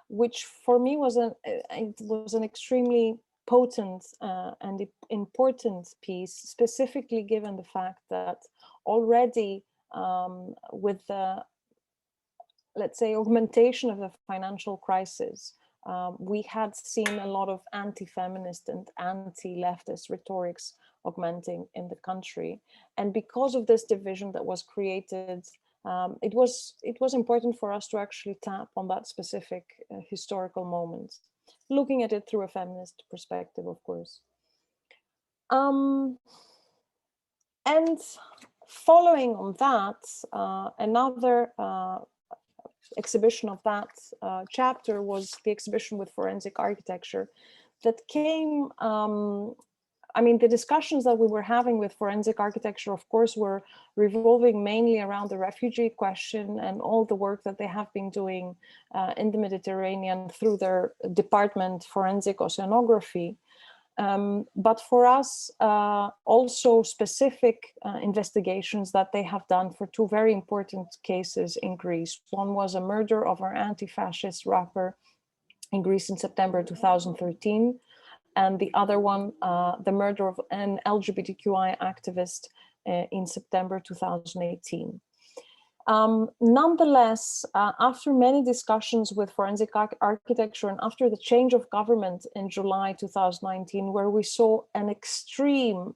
which for me was an extremely potent and important piece, specifically given the fact that already with the, let's say, augmentation of the financial crisis, we had seen a lot of anti-feminist and anti-leftist rhetorics augmenting in the country. And because of this division that was created, it was important for us to actually tap on that specific historical moment, looking at it through a feminist perspective, of course. And following on that, another exhibition of that chapter was the exhibition with forensic architecture that came, I mean, the discussions that we were having with forensic architecture, of course, were revolving mainly around the refugee question and all the work that they have been doing in the Mediterranean through their department, Forensic Oceanography. But for us, also specific investigations that they have done for two very important cases in Greece. One was a murder of our anti-fascist rapper in Greece in September 2013. And the other one, the murder of an LGBTQI activist in September 2018. Nonetheless, after many discussions with forensic architecture and after the change of government in July 2019, where we saw an extreme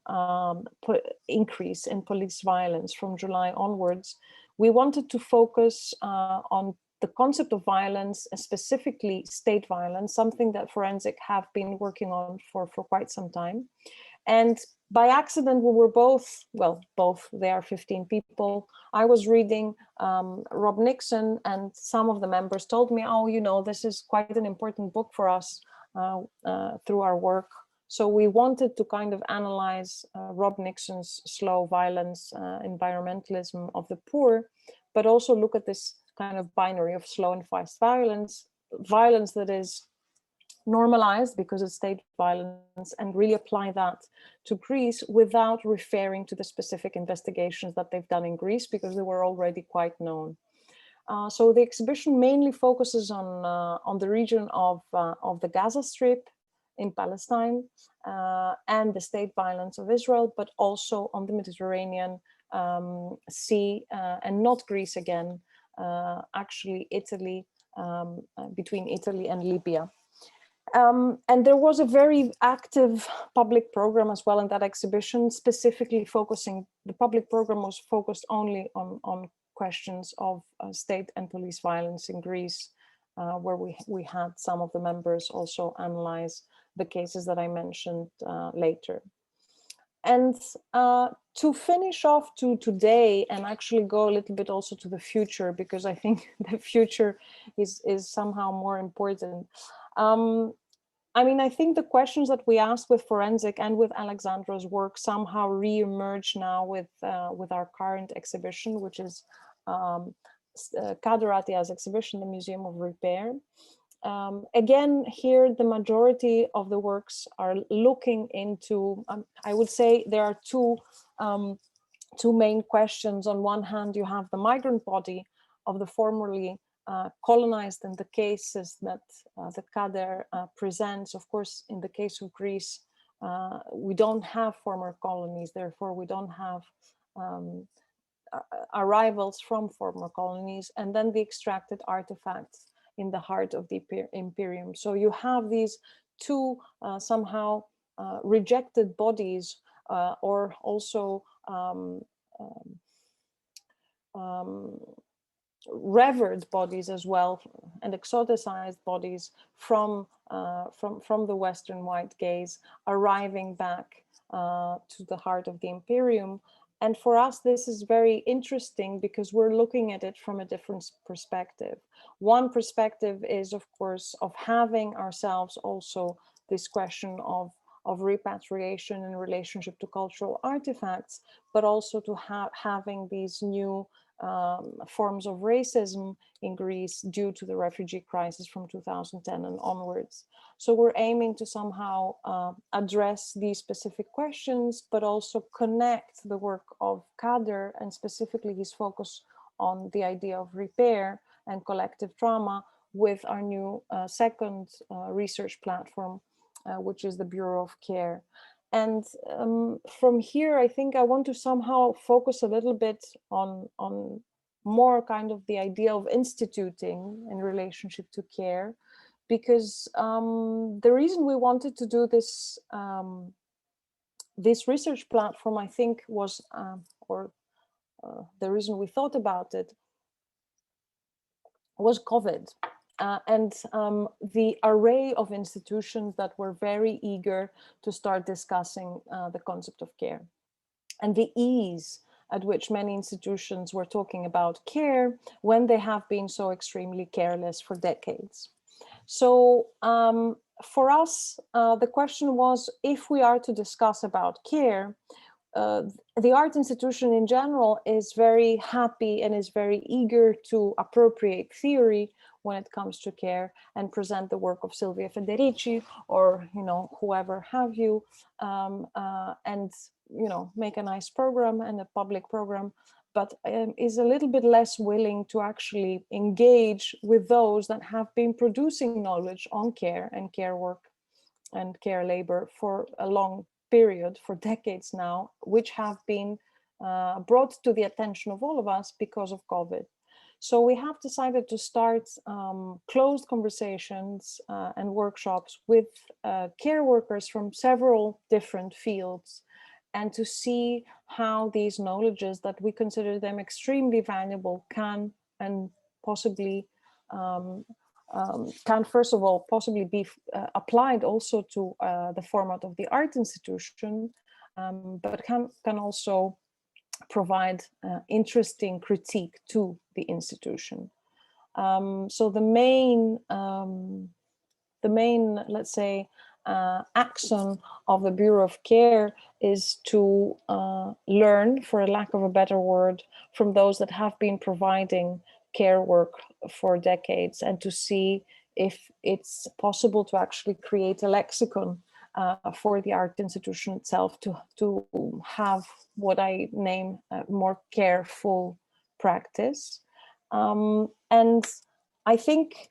increase in police violence from July onwards, we wanted to focus on the concept of violence, specifically state violence, something that forensic have been working on for quite some time. And by accident, we were both, they are 15 people. I was reading Rob Nixon, and some of the members told me, oh, you know, this is quite an important book for us through our work. So we wanted to kind of analyze Rob Nixon's slow violence, environmentalism of the poor, but also look at this kind of binary of slow and fast violence, violence that is normalized because it's state violence, and really apply that to Greece without referring to the specific investigations that they've done in Greece, because they were already quite known. So the exhibition mainly focuses on the region of the Gaza Strip in Palestine and the state violence of Israel, but also on the Mediterranean Sea and not Greece again, actually Italy, between Italy and Libya. And there was a very active public program as well in that exhibition, specifically focusing, the public program was focused only on questions of state and police violence in Greece, where we had some of the members also analyze the cases that I mentioned later. And to finish off to today and actually go a little bit also to the future, because I think the future is somehow more important. I mean, I think the questions that we asked with Forensic and with Alexandra's work somehow re-emerge now with our current exhibition, which is Kaderati's exhibition, the Museum of Repair. Again, here the majority of the works are looking into, I would say there are two main questions. On one hand, you have the migrant body of the formerly colonized, and the cases that Kader presents. Of course, in the case of Greece, we don't have former colonies, therefore we don't have arrivals from former colonies, and then the extracted artifacts in the heart of the imperium. So you have these two somehow rejected bodies, or also revered bodies as well, and exoticized bodies from the Western white gaze, arriving back to the heart of the imperium. And for us, this is very interesting because we're looking at it from a different perspective. One perspective is, of course, of having ourselves also this question of repatriation in relationship to cultural artifacts, but also to having these new forms of racism in Greece due to the refugee crisis from 2010 and onwards. So we're aiming to somehow address these specific questions, but also connect the work of Kader and specifically his focus on the idea of repair and collective trauma with our new second research platform, which is the Bureau of Care. And from here, I think I want to somehow focus a little bit on more kind of the idea of instituting in relationship to care, because the reason we wanted to do this this research platform, I think, was, the reason we thought about it was COVID. And the array of institutions that were very eager to start discussing the concept of care, and the ease at which many institutions were talking about care when they have been so extremely careless for decades. So for us, the question was, if we are to discuss about care, the art institution in general is very happy and is very eager to appropriate theory when it comes to care and present the work of Silvia Federici or, you know, whoever have you, and, you know, make a nice program and a public program, but is a little bit less willing to actually engage with those that have been producing knowledge on care and care work and care labor for a long period, for decades now, which have been brought to the attention of all of us because of COVID. So we have decided to start closed conversations and workshops with care workers from several different fields, and to see how these knowledges that we consider them extremely valuable can and possibly can, first of all, possibly be applied also to the format of the art institution, but can also provide interesting critique to the institution. So the main, let's say, action of the Bureau of Care is to learn, for a lack of a better word, from those that have been providing care work for decades, and to see if it's possible to actually create a lexicon for the art institution itself to have what I name a more careful practice. And I think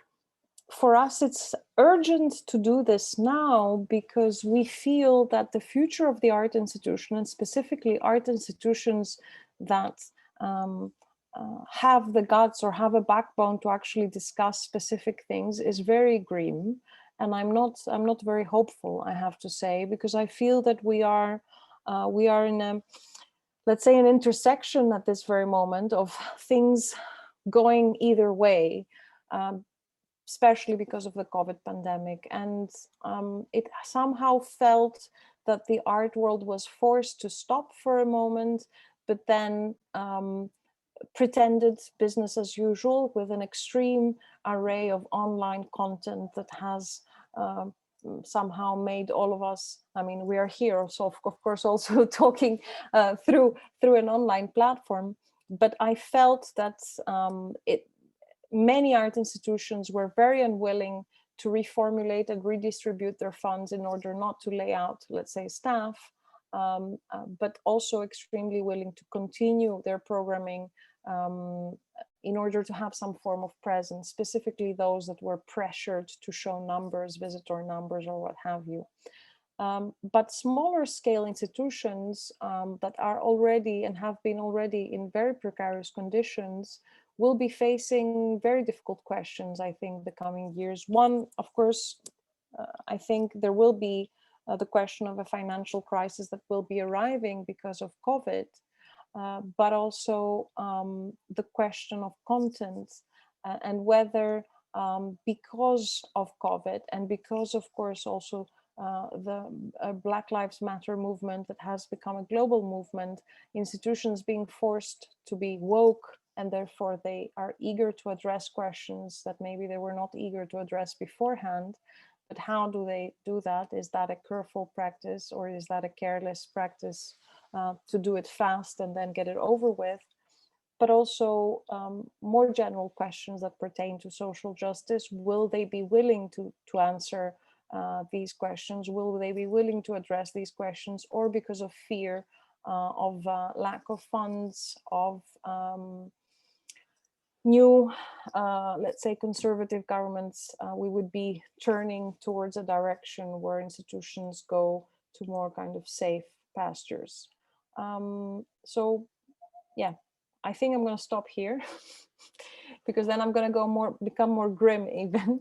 for us, it's urgent to do this now because we feel that the future of the art institution, and specifically art institutions that have the guts or have a backbone to actually discuss specific things, is very grim. And I'm not very hopeful, I have to say, because I feel that we are in a, let's say, an intersection at this very moment of things going either way. Especially because of the COVID pandemic. And it somehow felt that the art world was forced to stop for a moment, but then pretended business as usual with an extreme array of online content that has somehow made all of us, I mean, we are here, so of course also talking through an online platform, but I felt that many art institutions were very unwilling to reformulate and redistribute their funds in order not to lay out, let's say, staff, but also extremely willing to continue their programming in order to have some form of presence, specifically those that were pressured to show numbers, visitor numbers, or what have you. But smaller scale institutions that are already and have been already in very precarious conditions will be facing very difficult questions, I think, the coming years. One, of course, I think there will be the question of a financial crisis that will be arriving because of COVID, but also the question of content and whether because of COVID and because, of course, also the Black Lives Matter movement that has become a global movement, institutions being forced to be woke, and therefore they are eager to address questions that maybe they were not eager to address beforehand. But how do they do that? Is that a careful practice, or is that a careless practice to do it fast and then get it over with? But also more general questions that pertain to social justice. Will they be willing to answer these questions? Will they be willing to address these questions, or because of fear of lack of funds, of new, let's say, conservative governments, we would be turning towards a direction where institutions go to more kind of safe pastures. So, yeah, I think I'm going to stop here because then I'm going to become more grim even.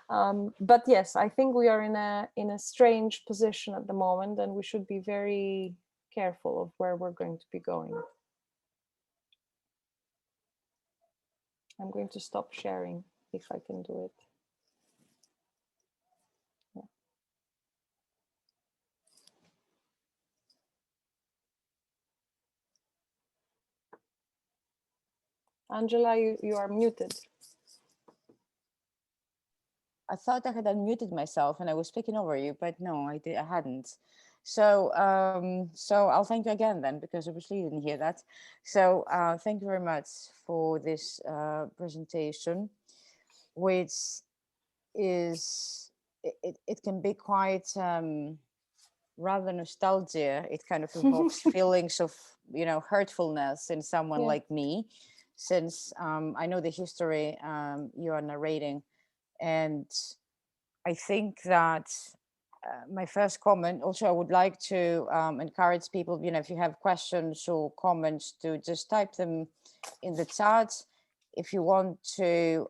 But yes, I think we are in a strange position at the moment, and we should be very careful of where we're going to be going. I'm going to stop sharing if I can do it. Yeah. Angela, you are muted. I thought I had unmuted myself and I was speaking over you, but no, I hadn't. So so I'll thank you again then, because obviously you didn't hear that. So thank you very much for this presentation, which is, it can be quite rather nostalgia. It kind of evokes feelings of, you know, hurtfulness in someone like me, since I know the history you are narrating. And I think that my first comment, also I would like to encourage people, you know, if you have questions or comments, to just type them in the chat. If you want to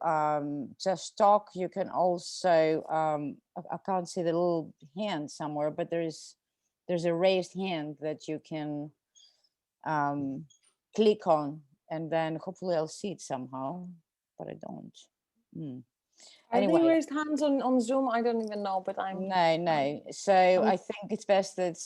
just talk, you can also, I can't see the little hand somewhere, but there's a raised hand that you can click on, and then hopefully I'll see it somehow, but I don't. Anyway. Are they raised hands on Zoom? I don't even know, but I'm... No. So I think it's best that,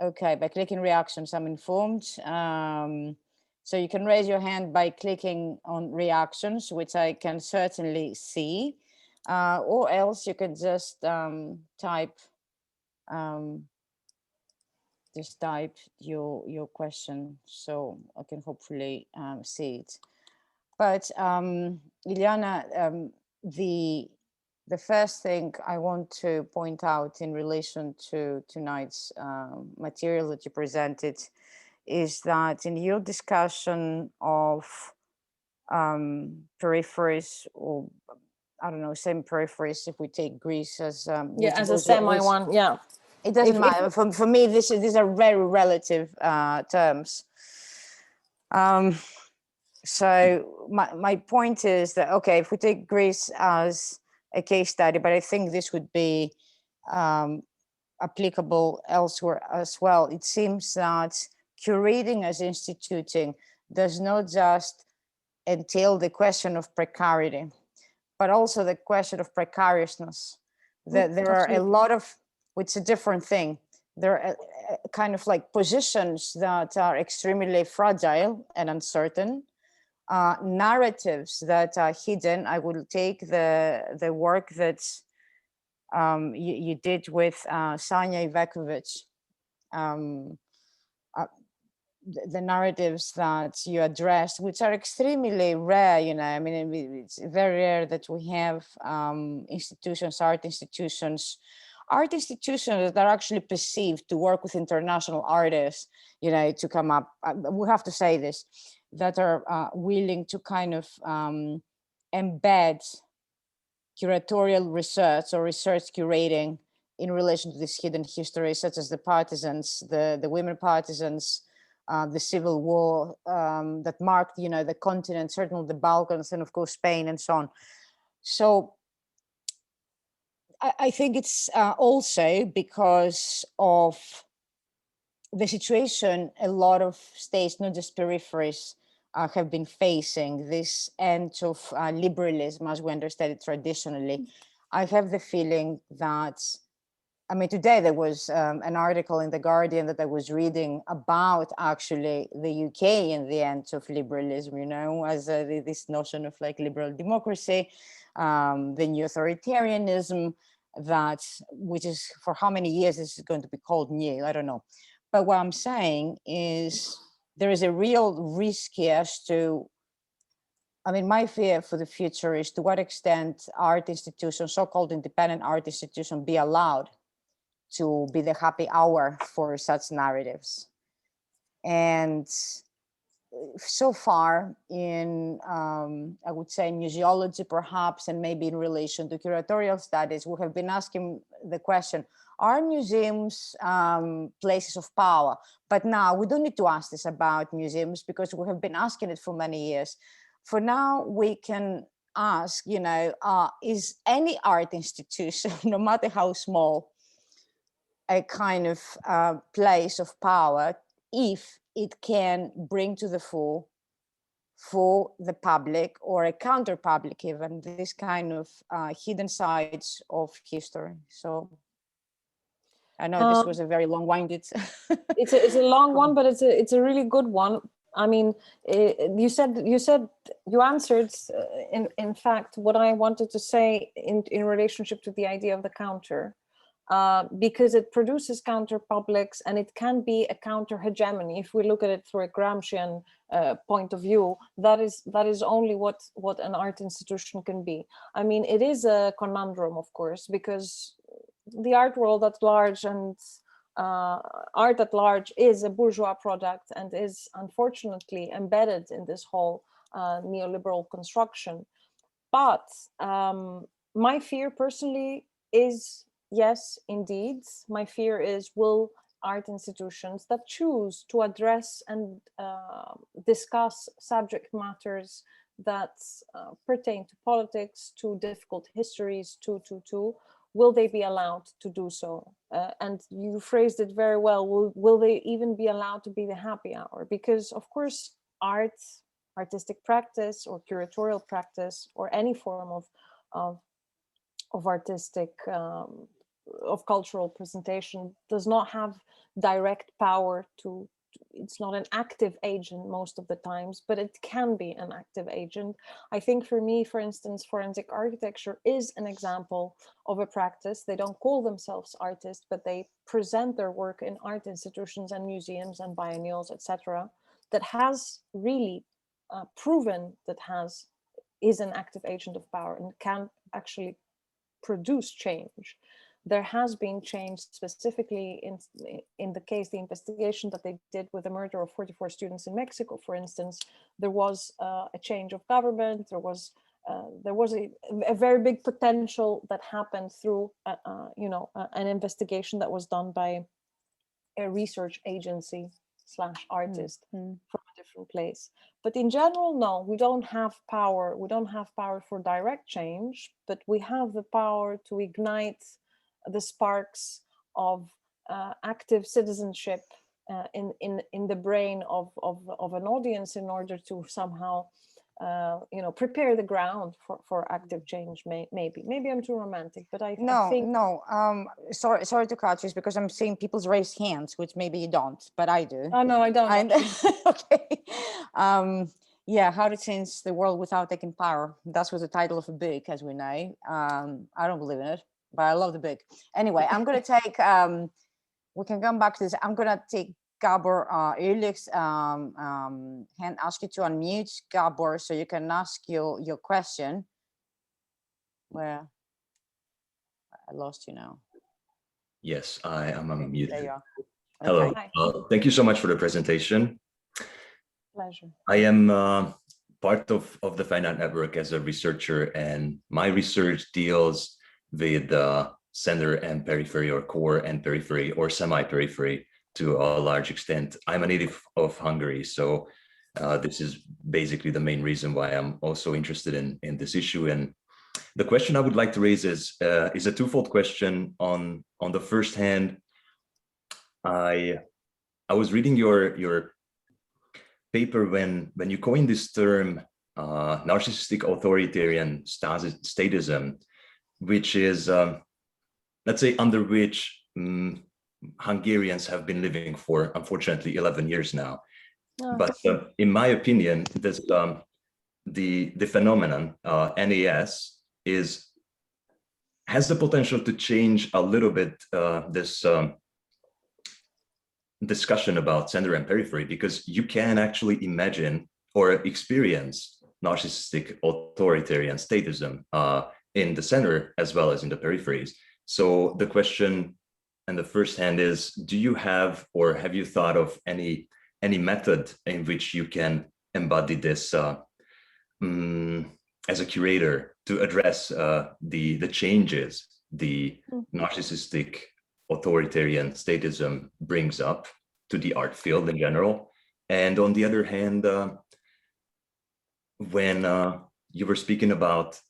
okay, by clicking reactions, I'm informed. So you can raise your hand by clicking on reactions, which I can certainly see, or else you can just type your question, so I can hopefully see it. But Iliana, the first thing I want to point out in relation to tonight's material that you presented is that in your discussion of peripheries, or I don't know, same peripheries, if we take Greece as as a semi one, yeah. It doesn't matter. For me, these are very relative terms. So my point is that, okay, if we take Greece as a case study, but I think this would be applicable elsewhere as well. It seems that curating as instituting does not just entail the question of precarity, but also the question of precariousness. That there are a lot of, it's a different thing. There are kind of like positions that are extremely fragile and uncertain, narratives that are hidden. I will take the work that you did with Sanjay Vekovic, the narratives that you addressed, which are extremely rare, you know, I mean, it's very rare that we have institutions, art institutions that are actually perceived to work with international artists, you know, to come up, we have to say this, that are willing to kind of embed curatorial research or research curating in relation to this hidden history, such as the partisans, the women partisans, the civil war that marked, you know, the continent, certainly the Balkans, and of course Spain and so on. So I think it's also because of the situation a lot of states, not just peripheries, have been facing, this end of liberalism as we understand it traditionally. I have the feeling that, I mean, today there was an article in The Guardian that I was reading about actually the UK and the end of liberalism, you know, as this notion of like liberal democracy, the new authoritarianism, that, which is for how many years this is going to be called new, I don't know. But what I'm saying is there is a real risk here as to, I mean, my fear for the future is to what extent art institutions, so-called independent art institutions, be allowed to be the happy hour for such narratives. And so far in, I would say, museology perhaps, and maybe in relation to curatorial studies, we have been asking the question, are museums places of power? But now we don't need to ask this about museums because we have been asking it for many years. For now, we can ask, you know, is any art institution, no matter how small, a kind of place of power if it can bring to the fore for the public, or a counter public even, this kind of hidden sides of history. So I know this was a very long-winded. It's a long one, but it's a really good one. I mean, you answered in fact what I wanted to say in relationship to the idea of the counter, because it produces counter publics and it can be a counter hegemony. If we look at it through a Gramscian point of view, that is only what an art institution can be. I mean, it is a conundrum, of course, because the art world at large and art at large is a bourgeois product and is unfortunately embedded in this whole neoliberal construction. But my fear personally is, yes, indeed, my fear is, will art institutions that choose to address and discuss subject matters that pertain to politics, to difficult histories, to will they be allowed to do so? And you phrased it very well. Will they even be allowed to be the happy hour? Because of course, artistic practice or curatorial practice or any form of artistic of cultural presentation does not have direct power to, it's not an active agent most of the times, but it can be an active agent. I think for me, for instance, forensic architecture is an example of a practice. They don't call themselves artists, but they present their work in art institutions and museums and biennials, etc., that has really proven that has is an active agent of power and can actually produce change. There has been change specifically in the case, the investigation that they did with the murder of 44 students in Mexico, for instance. There was a change of government. There was a very big potential that happened through an investigation that was done by a research agency / artist from a different place. But in general, no, we don't have power. We don't have power for direct change, but we have the power to ignite the sparks of active citizenship in the brain of an audience in order to somehow prepare the ground for active change. Maybe I'm too romantic, but I think sorry to cut you, because I'm seeing people's raised hands, which maybe you don't, but I do. Oh no, I don't. Okay. Yeah, how to change the world without taking power. That was the title of a book, as we know. I don't believe in it, but I love the book. Anyway, I'm going to take. We can come back to this. I'm going to take Gabor Erlich's hand, ask you to unmute, Gabor, so you can ask your question. Where I lost you now. Yes, I am unmuted. There you are. Hello. Okay. Thank you so much for the presentation. Pleasure. I am part of the FEINART network as a researcher, and my research deals with center and periphery, or core and periphery, or semi-periphery to a large extent. I'm a native of Hungary, so this is basically the main reason why I'm also interested in this issue. And the question I would like to raise is a twofold question. On the first hand, I was reading your paper when you coined this term, narcissistic authoritarian statism, which is, let's say, under which Hungarians have been living for, unfortunately, 11 years now. Oh. But in my opinion, this, the phenomenon, NAS, has the potential to change a little bit this discussion about center and periphery, because you can actually imagine or experience narcissistic authoritarian statism in the center as well as in the peripheries. So the question in the first hand is, do you have, or have you thought of any method in which you can embody this as a curator to address the changes the narcissistic authoritarian statism brings up to the art field in general? And on the other hand, when you were speaking about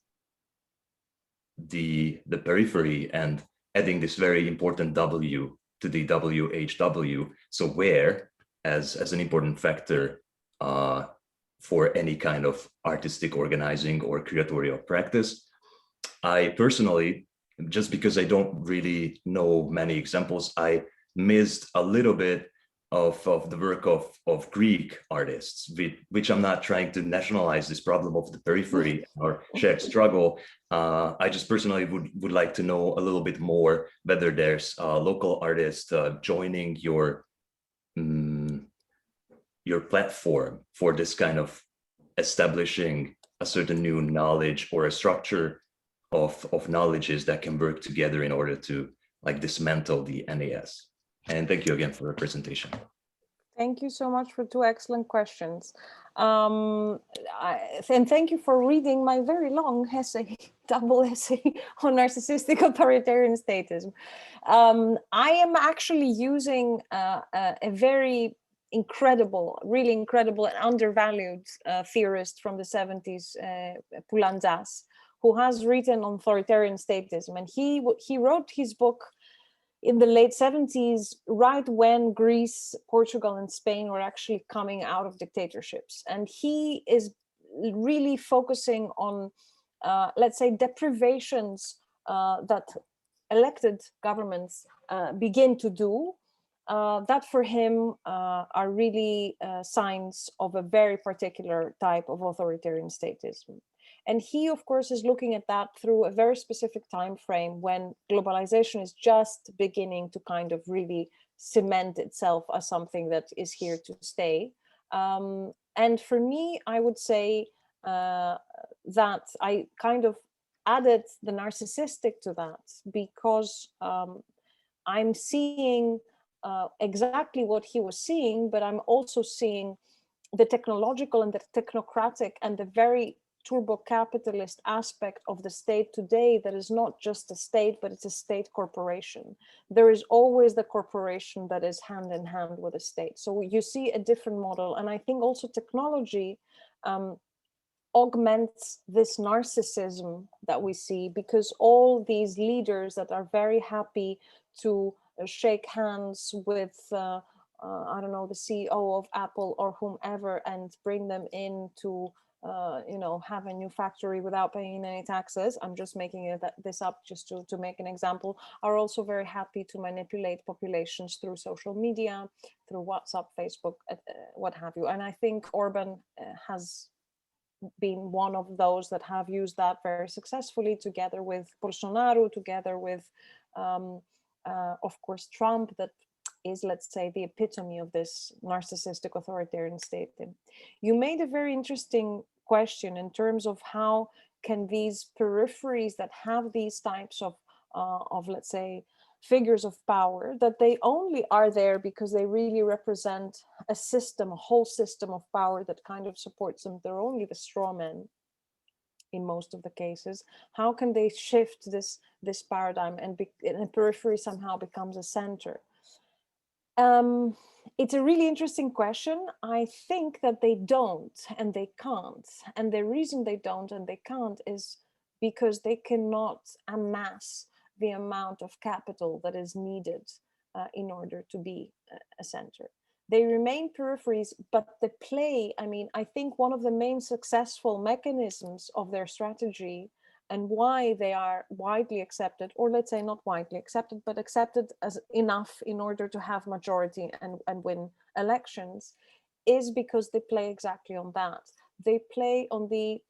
the periphery and adding this very important W to the WHW, so where as an important factor for any kind of artistic organizing or curatorial practice, I personally, just because I don't really know many examples, I missed a little bit of the work of Greek artists, which I'm not trying to nationalize this problem of the periphery or shared struggle. I just personally would like to know a little bit more whether there's local artists joining your platform for this kind of establishing a certain new knowledge or a structure of knowledges that can work together in order to like dismantle the NAS. And thank you again for the presentation. Thank you so much for two excellent questions. And thank you for reading my very long essay, double essay on narcissistic authoritarian statism. I am actually using a very incredible, really incredible and undervalued theorist from the 70s, Poulantzas, who has written on authoritarian statism. And he wrote his book in the late 70s, right when Greece, Portugal, and Spain were actually coming out of dictatorships. And he is really focusing on, let's say, deprivations that elected governments begin to do, that for him are really signs of a very particular type of authoritarian statism. And he, of course, is looking at that through a very specific time frame when globalization is just beginning to kind of really cement itself as something that is here to stay. And for me, I would say that I kind of added the narcissistic to that, because I'm seeing exactly what he was seeing, but I'm also seeing the technological and the technocratic and the very turbo-capitalist aspect of the state today, that is not just a state, but it's a state corporation. There is always the corporation that is hand in hand with the state. So you see a different model. And I think also technology augments this narcissism that we see, because all these leaders that are very happy to shake hands with I don't know, the CEO of Apple or whomever, and bring them in to have a new factory without paying any taxes. I'm just making this up just to make an example. Are also very happy to manipulate populations through social media, through WhatsApp, Facebook, what have you. And I think Orban has been one of those that have used that very successfully, together with Bolsonaro, together with, of course, Trump, that is, let's say, the epitome of this narcissistic authoritarian state. You made a very interesting question in terms of how can these peripheries that have these types of let's say, figures of power, that they only are there because they really represent a system, a whole system of power that kind of supports them. They're only the straw men in most of the cases. How can they shift this paradigm and a periphery somehow becomes a center? It's a really interesting question. I think that they don't and they can't. And the reason they don't and they can't is because they cannot amass the amount of capital that is needed in order to be a center. They remain peripheries, but the play, I mean, I think one of the main successful mechanisms of their strategy and why they are widely accepted, or let's say not widely accepted, but accepted as enough in order to have majority and win elections, is because they play exactly on that. They play on the,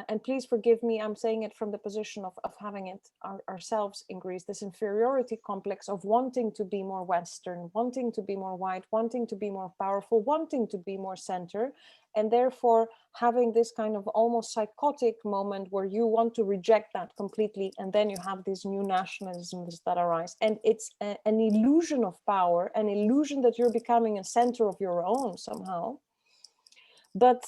and please forgive me, I'm saying it from the position of having it ourselves in Greece, this inferiority complex of wanting to be more Western, wanting to be more white, wanting to be more powerful, wanting to be more center, and therefore having this kind of almost psychotic moment where you want to reject that completely, and then you have these new nationalisms that arise. And it's an illusion of power, an illusion that you're becoming a center of your own somehow. But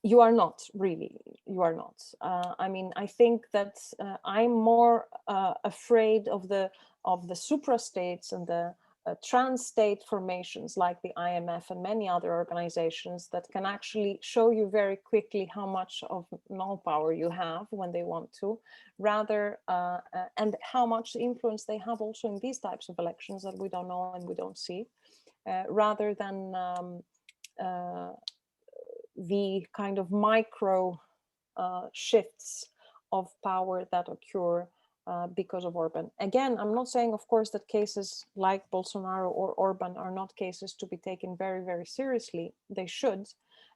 you are not really, you are not. I mean, I think that I'm more afraid of the suprastates and the trans-state formations like the IMF and many other organizations that can actually show you very quickly how much of null power you have when they want to, rather, and how much influence they have also in these types of elections that we don't know and we don't see, rather than the kind of micro shifts of power that occur because of Orban. Again, I'm not saying, of course, that cases like Bolsonaro or Orban are not cases to be taken very, very seriously. They should.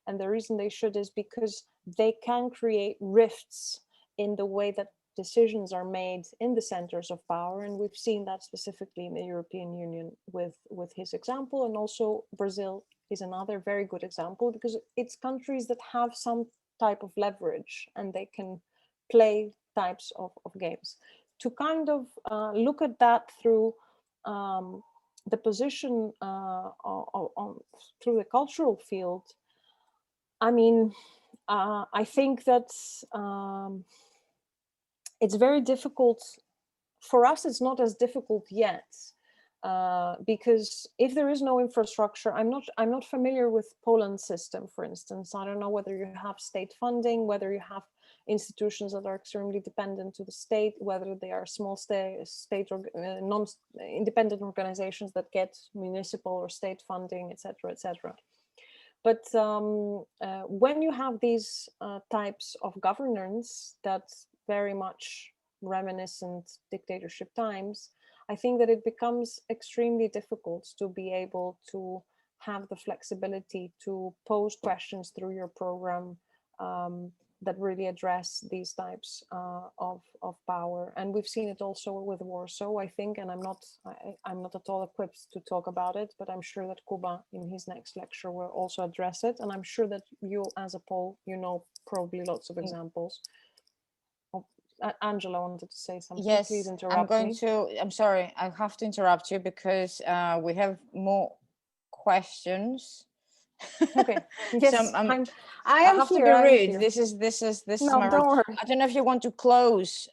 And the reason they should is because they can create rifts in the way that decisions are made in the centers of power. And we've seen that specifically in the European Union with his example, and also Brazil is another very good example, because it's countries that have some type of leverage and they can play types of games. To kind of look at that through the position through the cultural field, I mean, I think that it's very difficult. For us, it's not as difficult yet. Because if there is no infrastructure, I'm not familiar with Poland's system, for instance. I don't know whether you have state funding, whether you have institutions that are extremely dependent to the state, whether they are small state or non-independent organizations that get municipal or state funding, etc., etc. But when you have these types of governance that's very much reminiscent dictatorship times, I think that it becomes extremely difficult to be able to have the flexibility to pose questions through your program that really address these types of power. And we've seen it also with Warsaw, I think, and I'm not at all equipped to talk about it, but I'm sure that Kuba in his next lecture will also address it. And I'm sure that you as a Pole, you know probably lots of examples. Angela wanted to say something. Yes, please interrupt me. I'm sorry, I have to interrupt you because we have more questions. Okay. Yes, So I am have here. to be I am rude. here. This is No, my don't role. worry. I don't know if you want to close.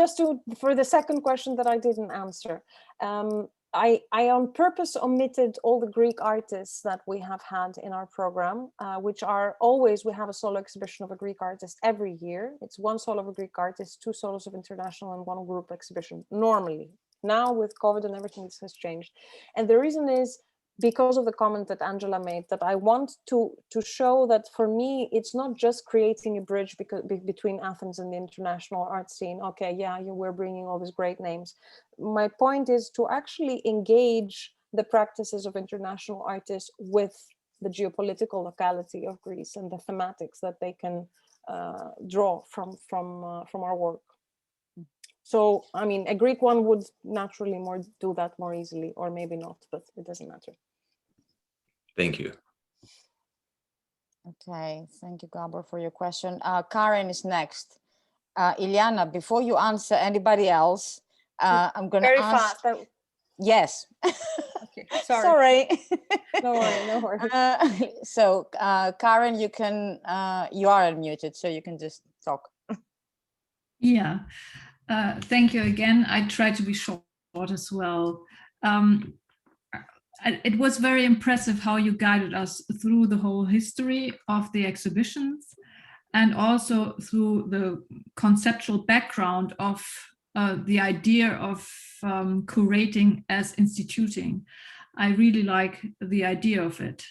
Just for the second question that I didn't answer. I on purpose omitted all the Greek artists that we have had in our program, which are always, we have a solo exhibition of a Greek artist every year. It's one solo of a Greek artist, 2 solos of international, and 1 group exhibition normally. Now with COVID and everything, this has changed. And the reason is because of the comment that Angela made, that I want to show that for me, it's not just creating a bridge between Athens and the international art scene. Okay, yeah, we're bringing all these great names. My point is to actually engage the practices of international artists with the geopolitical locality of Greece and the thematics that they can draw from our work. So, I mean, a Greek one would naturally do that more easily, or maybe not, but it doesn't matter. Thank you. Okay, thank you, Gabor, for your question. Karen is next. iLiana, before you answer anybody else, I'm going to ask. Very fast. Yes. Okay, sorry. No worry, no worry. So, Karen, you are unmuted, so you can just talk. Yeah, thank you again. I try to be short as well. It was very impressive how you guided us through the whole history of the exhibitions and also through the conceptual background of the idea of curating as instituting. I really like the idea of it.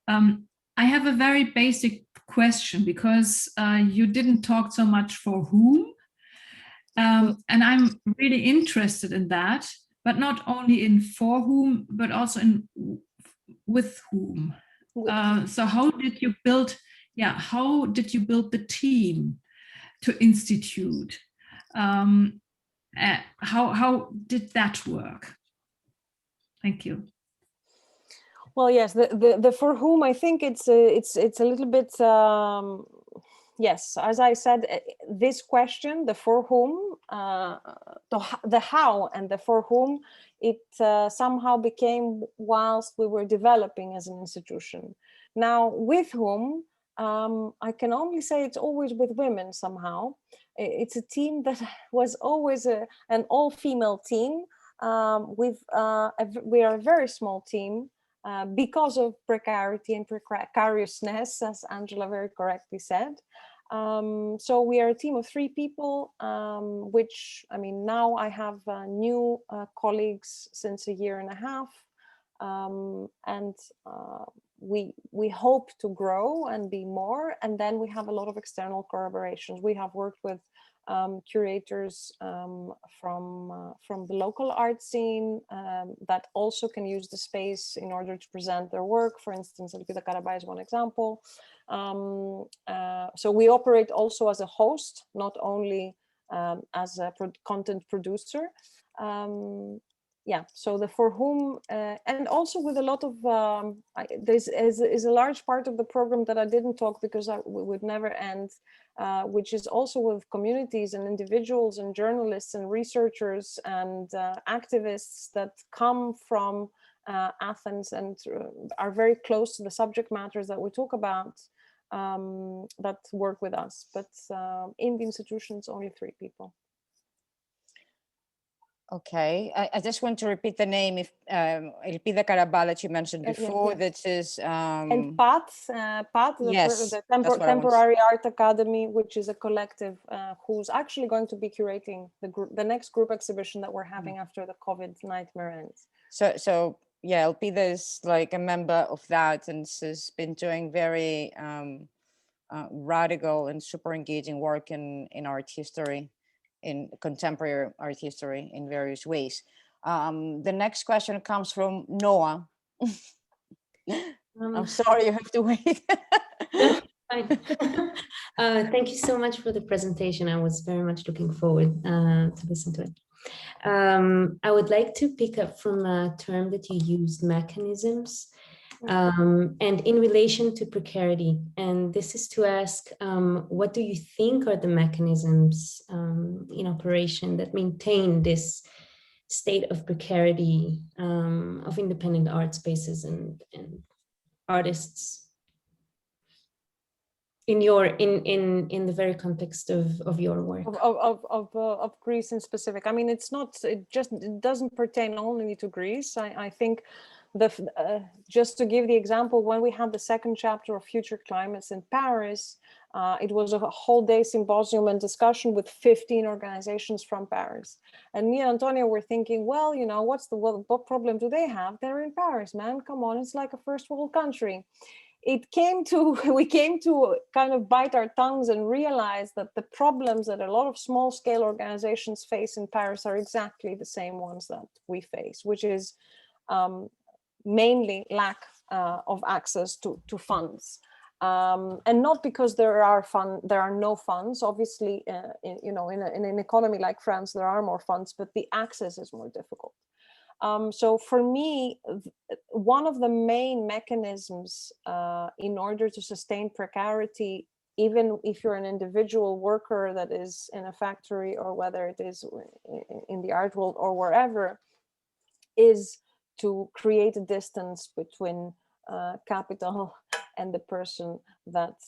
I have a very basic question because you didn't talk so much for whom. And I'm really interested in that, but not only in for whom, but also in with whom. So how did you build the team to institute? How did that work? Thank you. Well, yes, the for whom, I think it's a little bit, yes, as I said, this question, the for whom, the how and the for whom, it somehow became whilst we were developing as an institution. Now, with whom, I can only say it's always with women somehow. It's a team that was always an all-female team. We are a very small team. Because of precarity and precariousness, as Angela very correctly said. So we are a team of 3 people, which, I mean, now I have new colleagues since a year and a half. And we hope to grow and be more. And then we have a lot of external collaborations. We have worked with curators from the local art scene that also can use the space in order to present their work. For instance, Elpida Karabay is one example. So we operate also as a host, not only as a content producer. Yeah, so the for whom, and also with a lot of, there's is a large part of the program that I didn't talk because we would never end, which is also with communities and individuals and journalists and researchers and activists that come from Athens and are very close to the subject matters that we talk about, that work with us. But in the institutions, only 3 people. Okay, I just want to repeat the name. If Elpida Karabay that you mentioned before, yeah. that is and Pat, yes, the Temporary Art Academy, which is a collective who's actually going to be curating the next group exhibition that we're having after the COVID nightmare ends. So yeah, Elpida is like a member of that and has been doing very radical and super engaging work in art history, in contemporary art history in various ways. The next question comes from Noah. I'm sorry, you have to wait. Fine. Thank you so much for the presentation. I was very much looking forward to listen to it. I would like to pick up from a term that you used, mechanisms, and in relation to precarity. And this is to ask, what do you think are the mechanisms in operation that maintain this state of precarity of independent art spaces and artists? In the very context of your work of Greece in specific. I mean, it doesn't pertain only to Greece. I think just to give the example, when we had the second chapter of Future Climates in Paris, it was a whole day symposium and discussion with 15 organizations from Paris. And me and Antonio were thinking, well, you know, what problem do they have? They're in Paris, man. Come on, it's like a first world country. We came to kind of bite our tongues and realize that the problems that a lot of small scale organizations face in Paris are exactly the same ones that we face, which is mainly lack of access to funds. And not because there are no funds. Obviously, in an economy like France, there are more funds, but the access is more difficult. So for me, one of the main mechanisms in order to sustain precarity, even if you're an individual worker that is in a factory or whether it is in the art world or wherever, is to create a distance between capital and the person that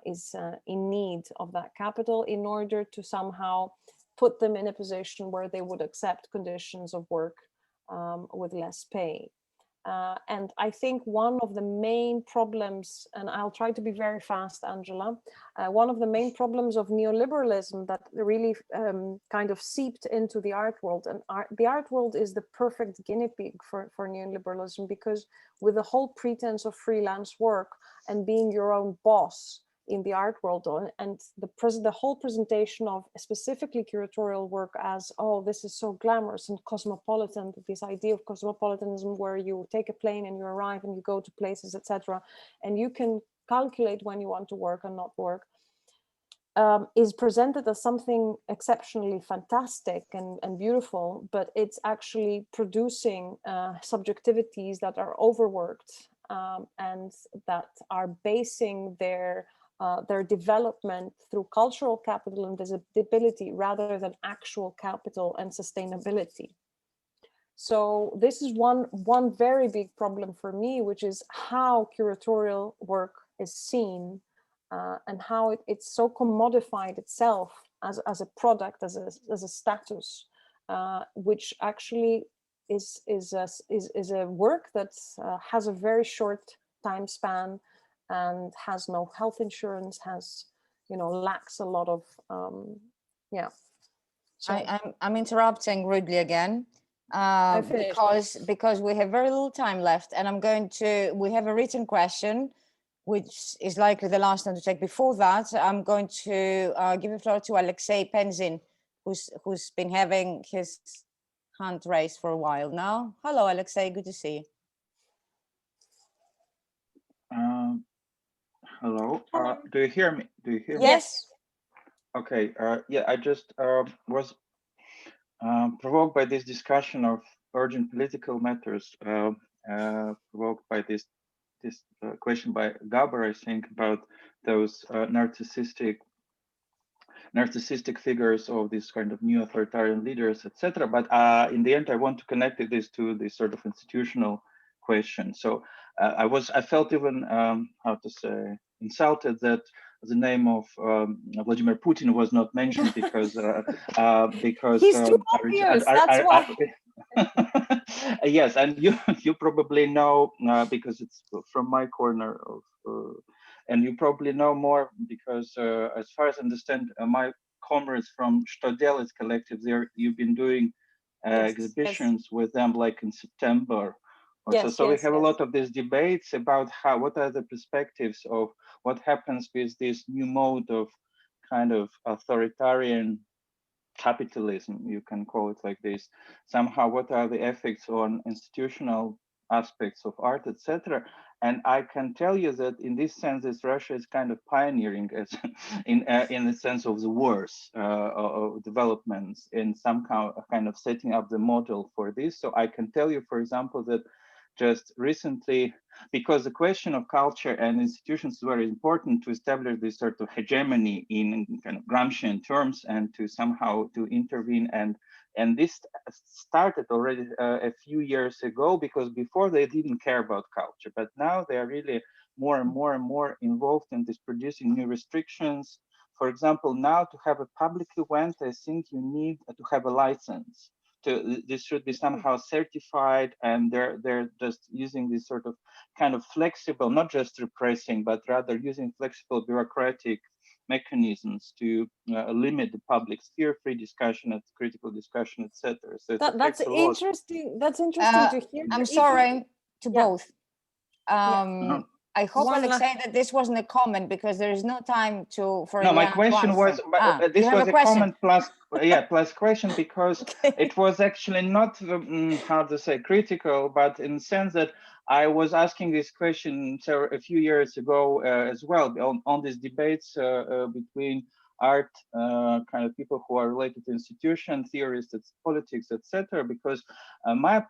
is in need of that capital, in order to somehow put them in a position where they would accept conditions of work with less pay. And I think one of the main problems, and I'll try to be very fast, Angela, one of the main problems of neoliberalism that really kind of seeped into the art world, and the art world is the perfect guinea pig for neoliberalism, because with the whole pretense of freelance work and being your own boss in the art world, and the whole presentation of specifically curatorial work as, oh, this is so glamorous and cosmopolitan, this idea of cosmopolitanism where you take a plane and you arrive and you go to places, etc., and you can calculate when you want to work and not work, is presented as something exceptionally fantastic and beautiful, but it's actually producing subjectivities that are overworked and that are basing their development through cultural capital and visibility rather than actual capital and sustainability. So this is one very big problem for me, which is how curatorial work is seen and how it's so commodified itself as a product, as a status, which actually is a work that has a very short time span and has no health insurance, lacks a lot of yeah. So I'm interrupting rudely again because we have very little time left, and we have a written question which is likely the last one to take. Before that, I'm going to give the floor to Alexei Penzin, who's been having his hand raised for a while now. Hello, Alexei, good to see you. Hello, do you hear me? Yes. Okay, yeah, I just was provoked by this discussion of urgent political matters, provoked by this question by Gabor, I think, about those narcissistic figures of these kind of new authoritarian leaders, etc. But in the end, I want to connect this to this sort of institutional question. So I felt even how to say, insulted that the name of Vladimir Putin was not mentioned because he's too obvious. That's why. Yes, and you probably know because it's from my corner of, and you probably know more because as far as I understand, my comrades from Stodelis collective there, you've been doing exhibitions with them like in September. So we have a lot of these debates about what are the perspectives of what happens with this new mode of kind of authoritarian capitalism, you can call it like this. Somehow, what are the effects on institutional aspects of art, etc. And I can tell you that in this sense, Russia is kind of pioneering as in the sense of the wars of developments in some kind of setting up the model for this. So I can tell you, for example, that just recently, because the question of culture and institutions is very important to establish this sort of hegemony in kind of Gramscian terms and to somehow to intervene, and this started already a few years ago, because before they didn't care about culture, but now they are really more and more involved in this producing new restrictions. For example, now to have a public event, I think you need to have a license. This should be somehow certified, and they're just using this sort of kind of flexible, not just repressing, but rather using flexible bureaucratic mechanisms to limit the public sphere, free discussion, and critical discussion, etc. So that's interesting. That's interesting to hear. I'm sorry to both. I hope, Alexei, that this wasn't a comment, because there is no time for. No, my question was, this was a comment plus, plus question, because okay. It was actually not, how to say, critical, but in the sense that I was asking this question a few years ago as well on these debates between art kind of people who are related to institution theorists, politics, etc. Because my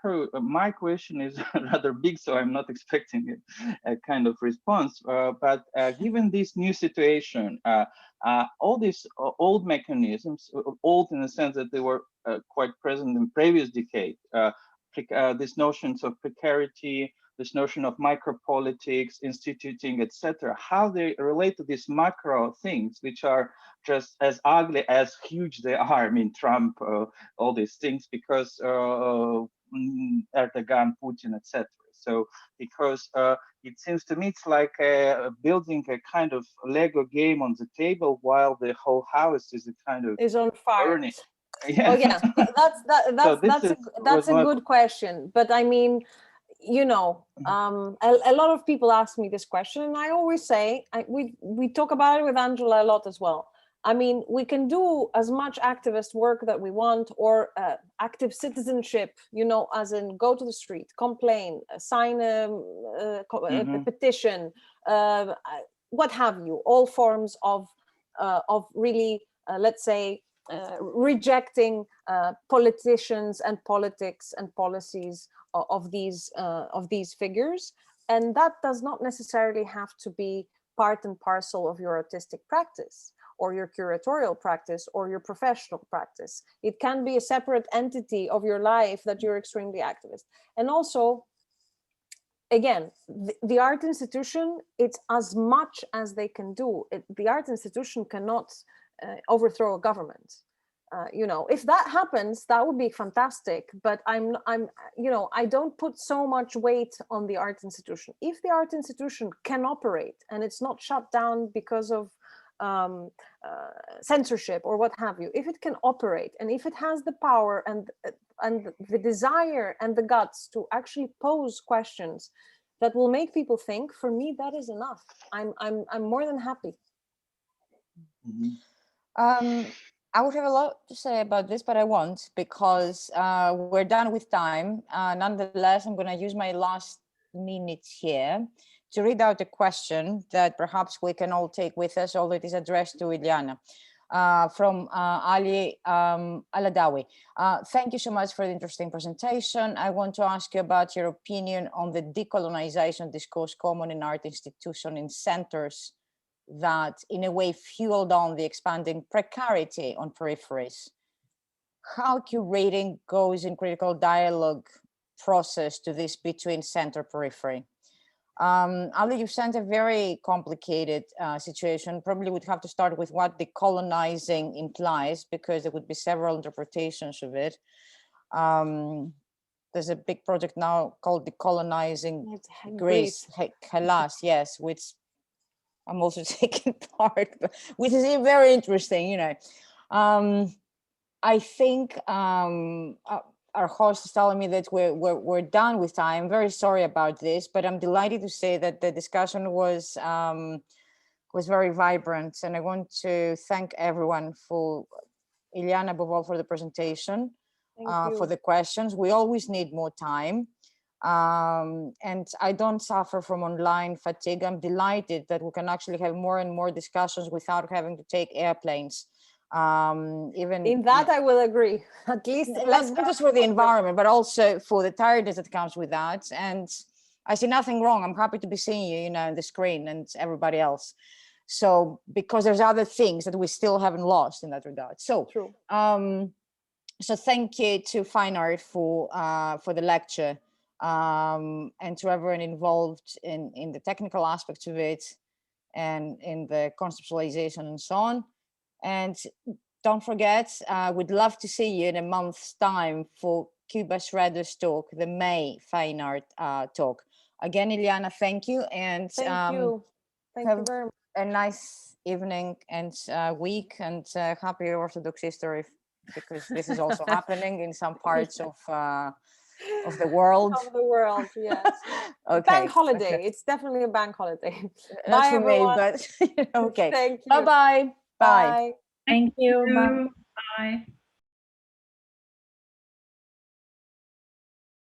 question is rather big, so I'm not expecting a kind of response. But given this new situation, all these old mechanisms, old in the sense that they were quite present in previous decade, these notions of precarity, this notion of micropolitics, instituting, etc., how they relate to these macro things, which are just as ugly as huge they are. I mean, Trump, all these things, because Erdogan, Putin, etc. So, because it seems to me it's like building a kind of Lego game on the table while the whole house is a kind of on fire. Burning. Yeah. Oh yeah, that's a good question. But I mean, you know, a lot of people ask me this question, and I always say, we talk about it with Angela a lot as well. I mean, we can do as much activist work that we want, or active citizenship, you know, as in go to the street, complain, sign a petition, what have you, all forms of really, let's say, rejecting politicians and politics and policies of these figures. And that does not necessarily have to be part and parcel of your artistic practice or your curatorial practice or your professional practice. It can be a separate entity of your life that you're extremely activist. And also, again, the art institution, it's as much as they can do. The art institution cannot overthrow a government. You know, if that happens, that would be fantastic. But I'm, you know, I don't put so much weight on the art institution. If the art institution can operate and it's not shut down because of censorship or what have you, if it can operate and if it has the power and the desire and the guts to actually pose questions that will make people think, for me, that is enough. I'm more than happy. I would have a lot to say about this, but I won't, because we're done with time. Nonetheless, I'm going to use my last minutes here to read out a question that perhaps we can all take with us, although it is addressed to iLiana, from Ali Aladawi. Thank you so much for the interesting presentation. I want to ask you about your opinion on the decolonization discourse common in art institution in centers that in a way fueled on the expanding precarity on peripheries. How curating goes in critical dialogue process to this between center periphery. Ali, you've sent a very complicated situation. Probably would have to start with what decolonizing implies, because there would be several interpretations of it. There's a big project now called Decolonizing Greece, Hellas, yes, which I'm also taking part, which is very interesting, you know. I think our host is telling me that we're done with time. I'm very sorry about this, but I'm delighted to say that the discussion was very vibrant, and I want to thank everyone, for iLiana above all for the presentation, for the questions. We always need more time. And I don't suffer from online fatigue. I'm delighted that we can actually have more and more discussions without having to take airplanes. Even in that I will agree. At least not just for the environment, but also for the tiredness that comes with that. And I see nothing wrong. I'm happy to be seeing you, you know, on the screen and everybody else. So because there's other things that we still haven't lost in that regard. So True. So thank you to FEINART for the lecture, and to everyone involved in the technical aspects of it and in the conceptualization and so on. And don't forget, we'd love to see you in a month's time for Cuba Shredder's talk, the May FEINART talk. Again, iLiana, thank you. And Thank you. Thank you very much. a nice evening and week, and happy Orthodox Easter, because this is also happening in some parts of the world. Of the world, yes. Okay. Bank holiday. Okay. It's definitely a bank holiday. Not Bye, for everyone. me, but okay. Thank you. Bye-bye. Bye. Bye. Thank you. Bye. Bye.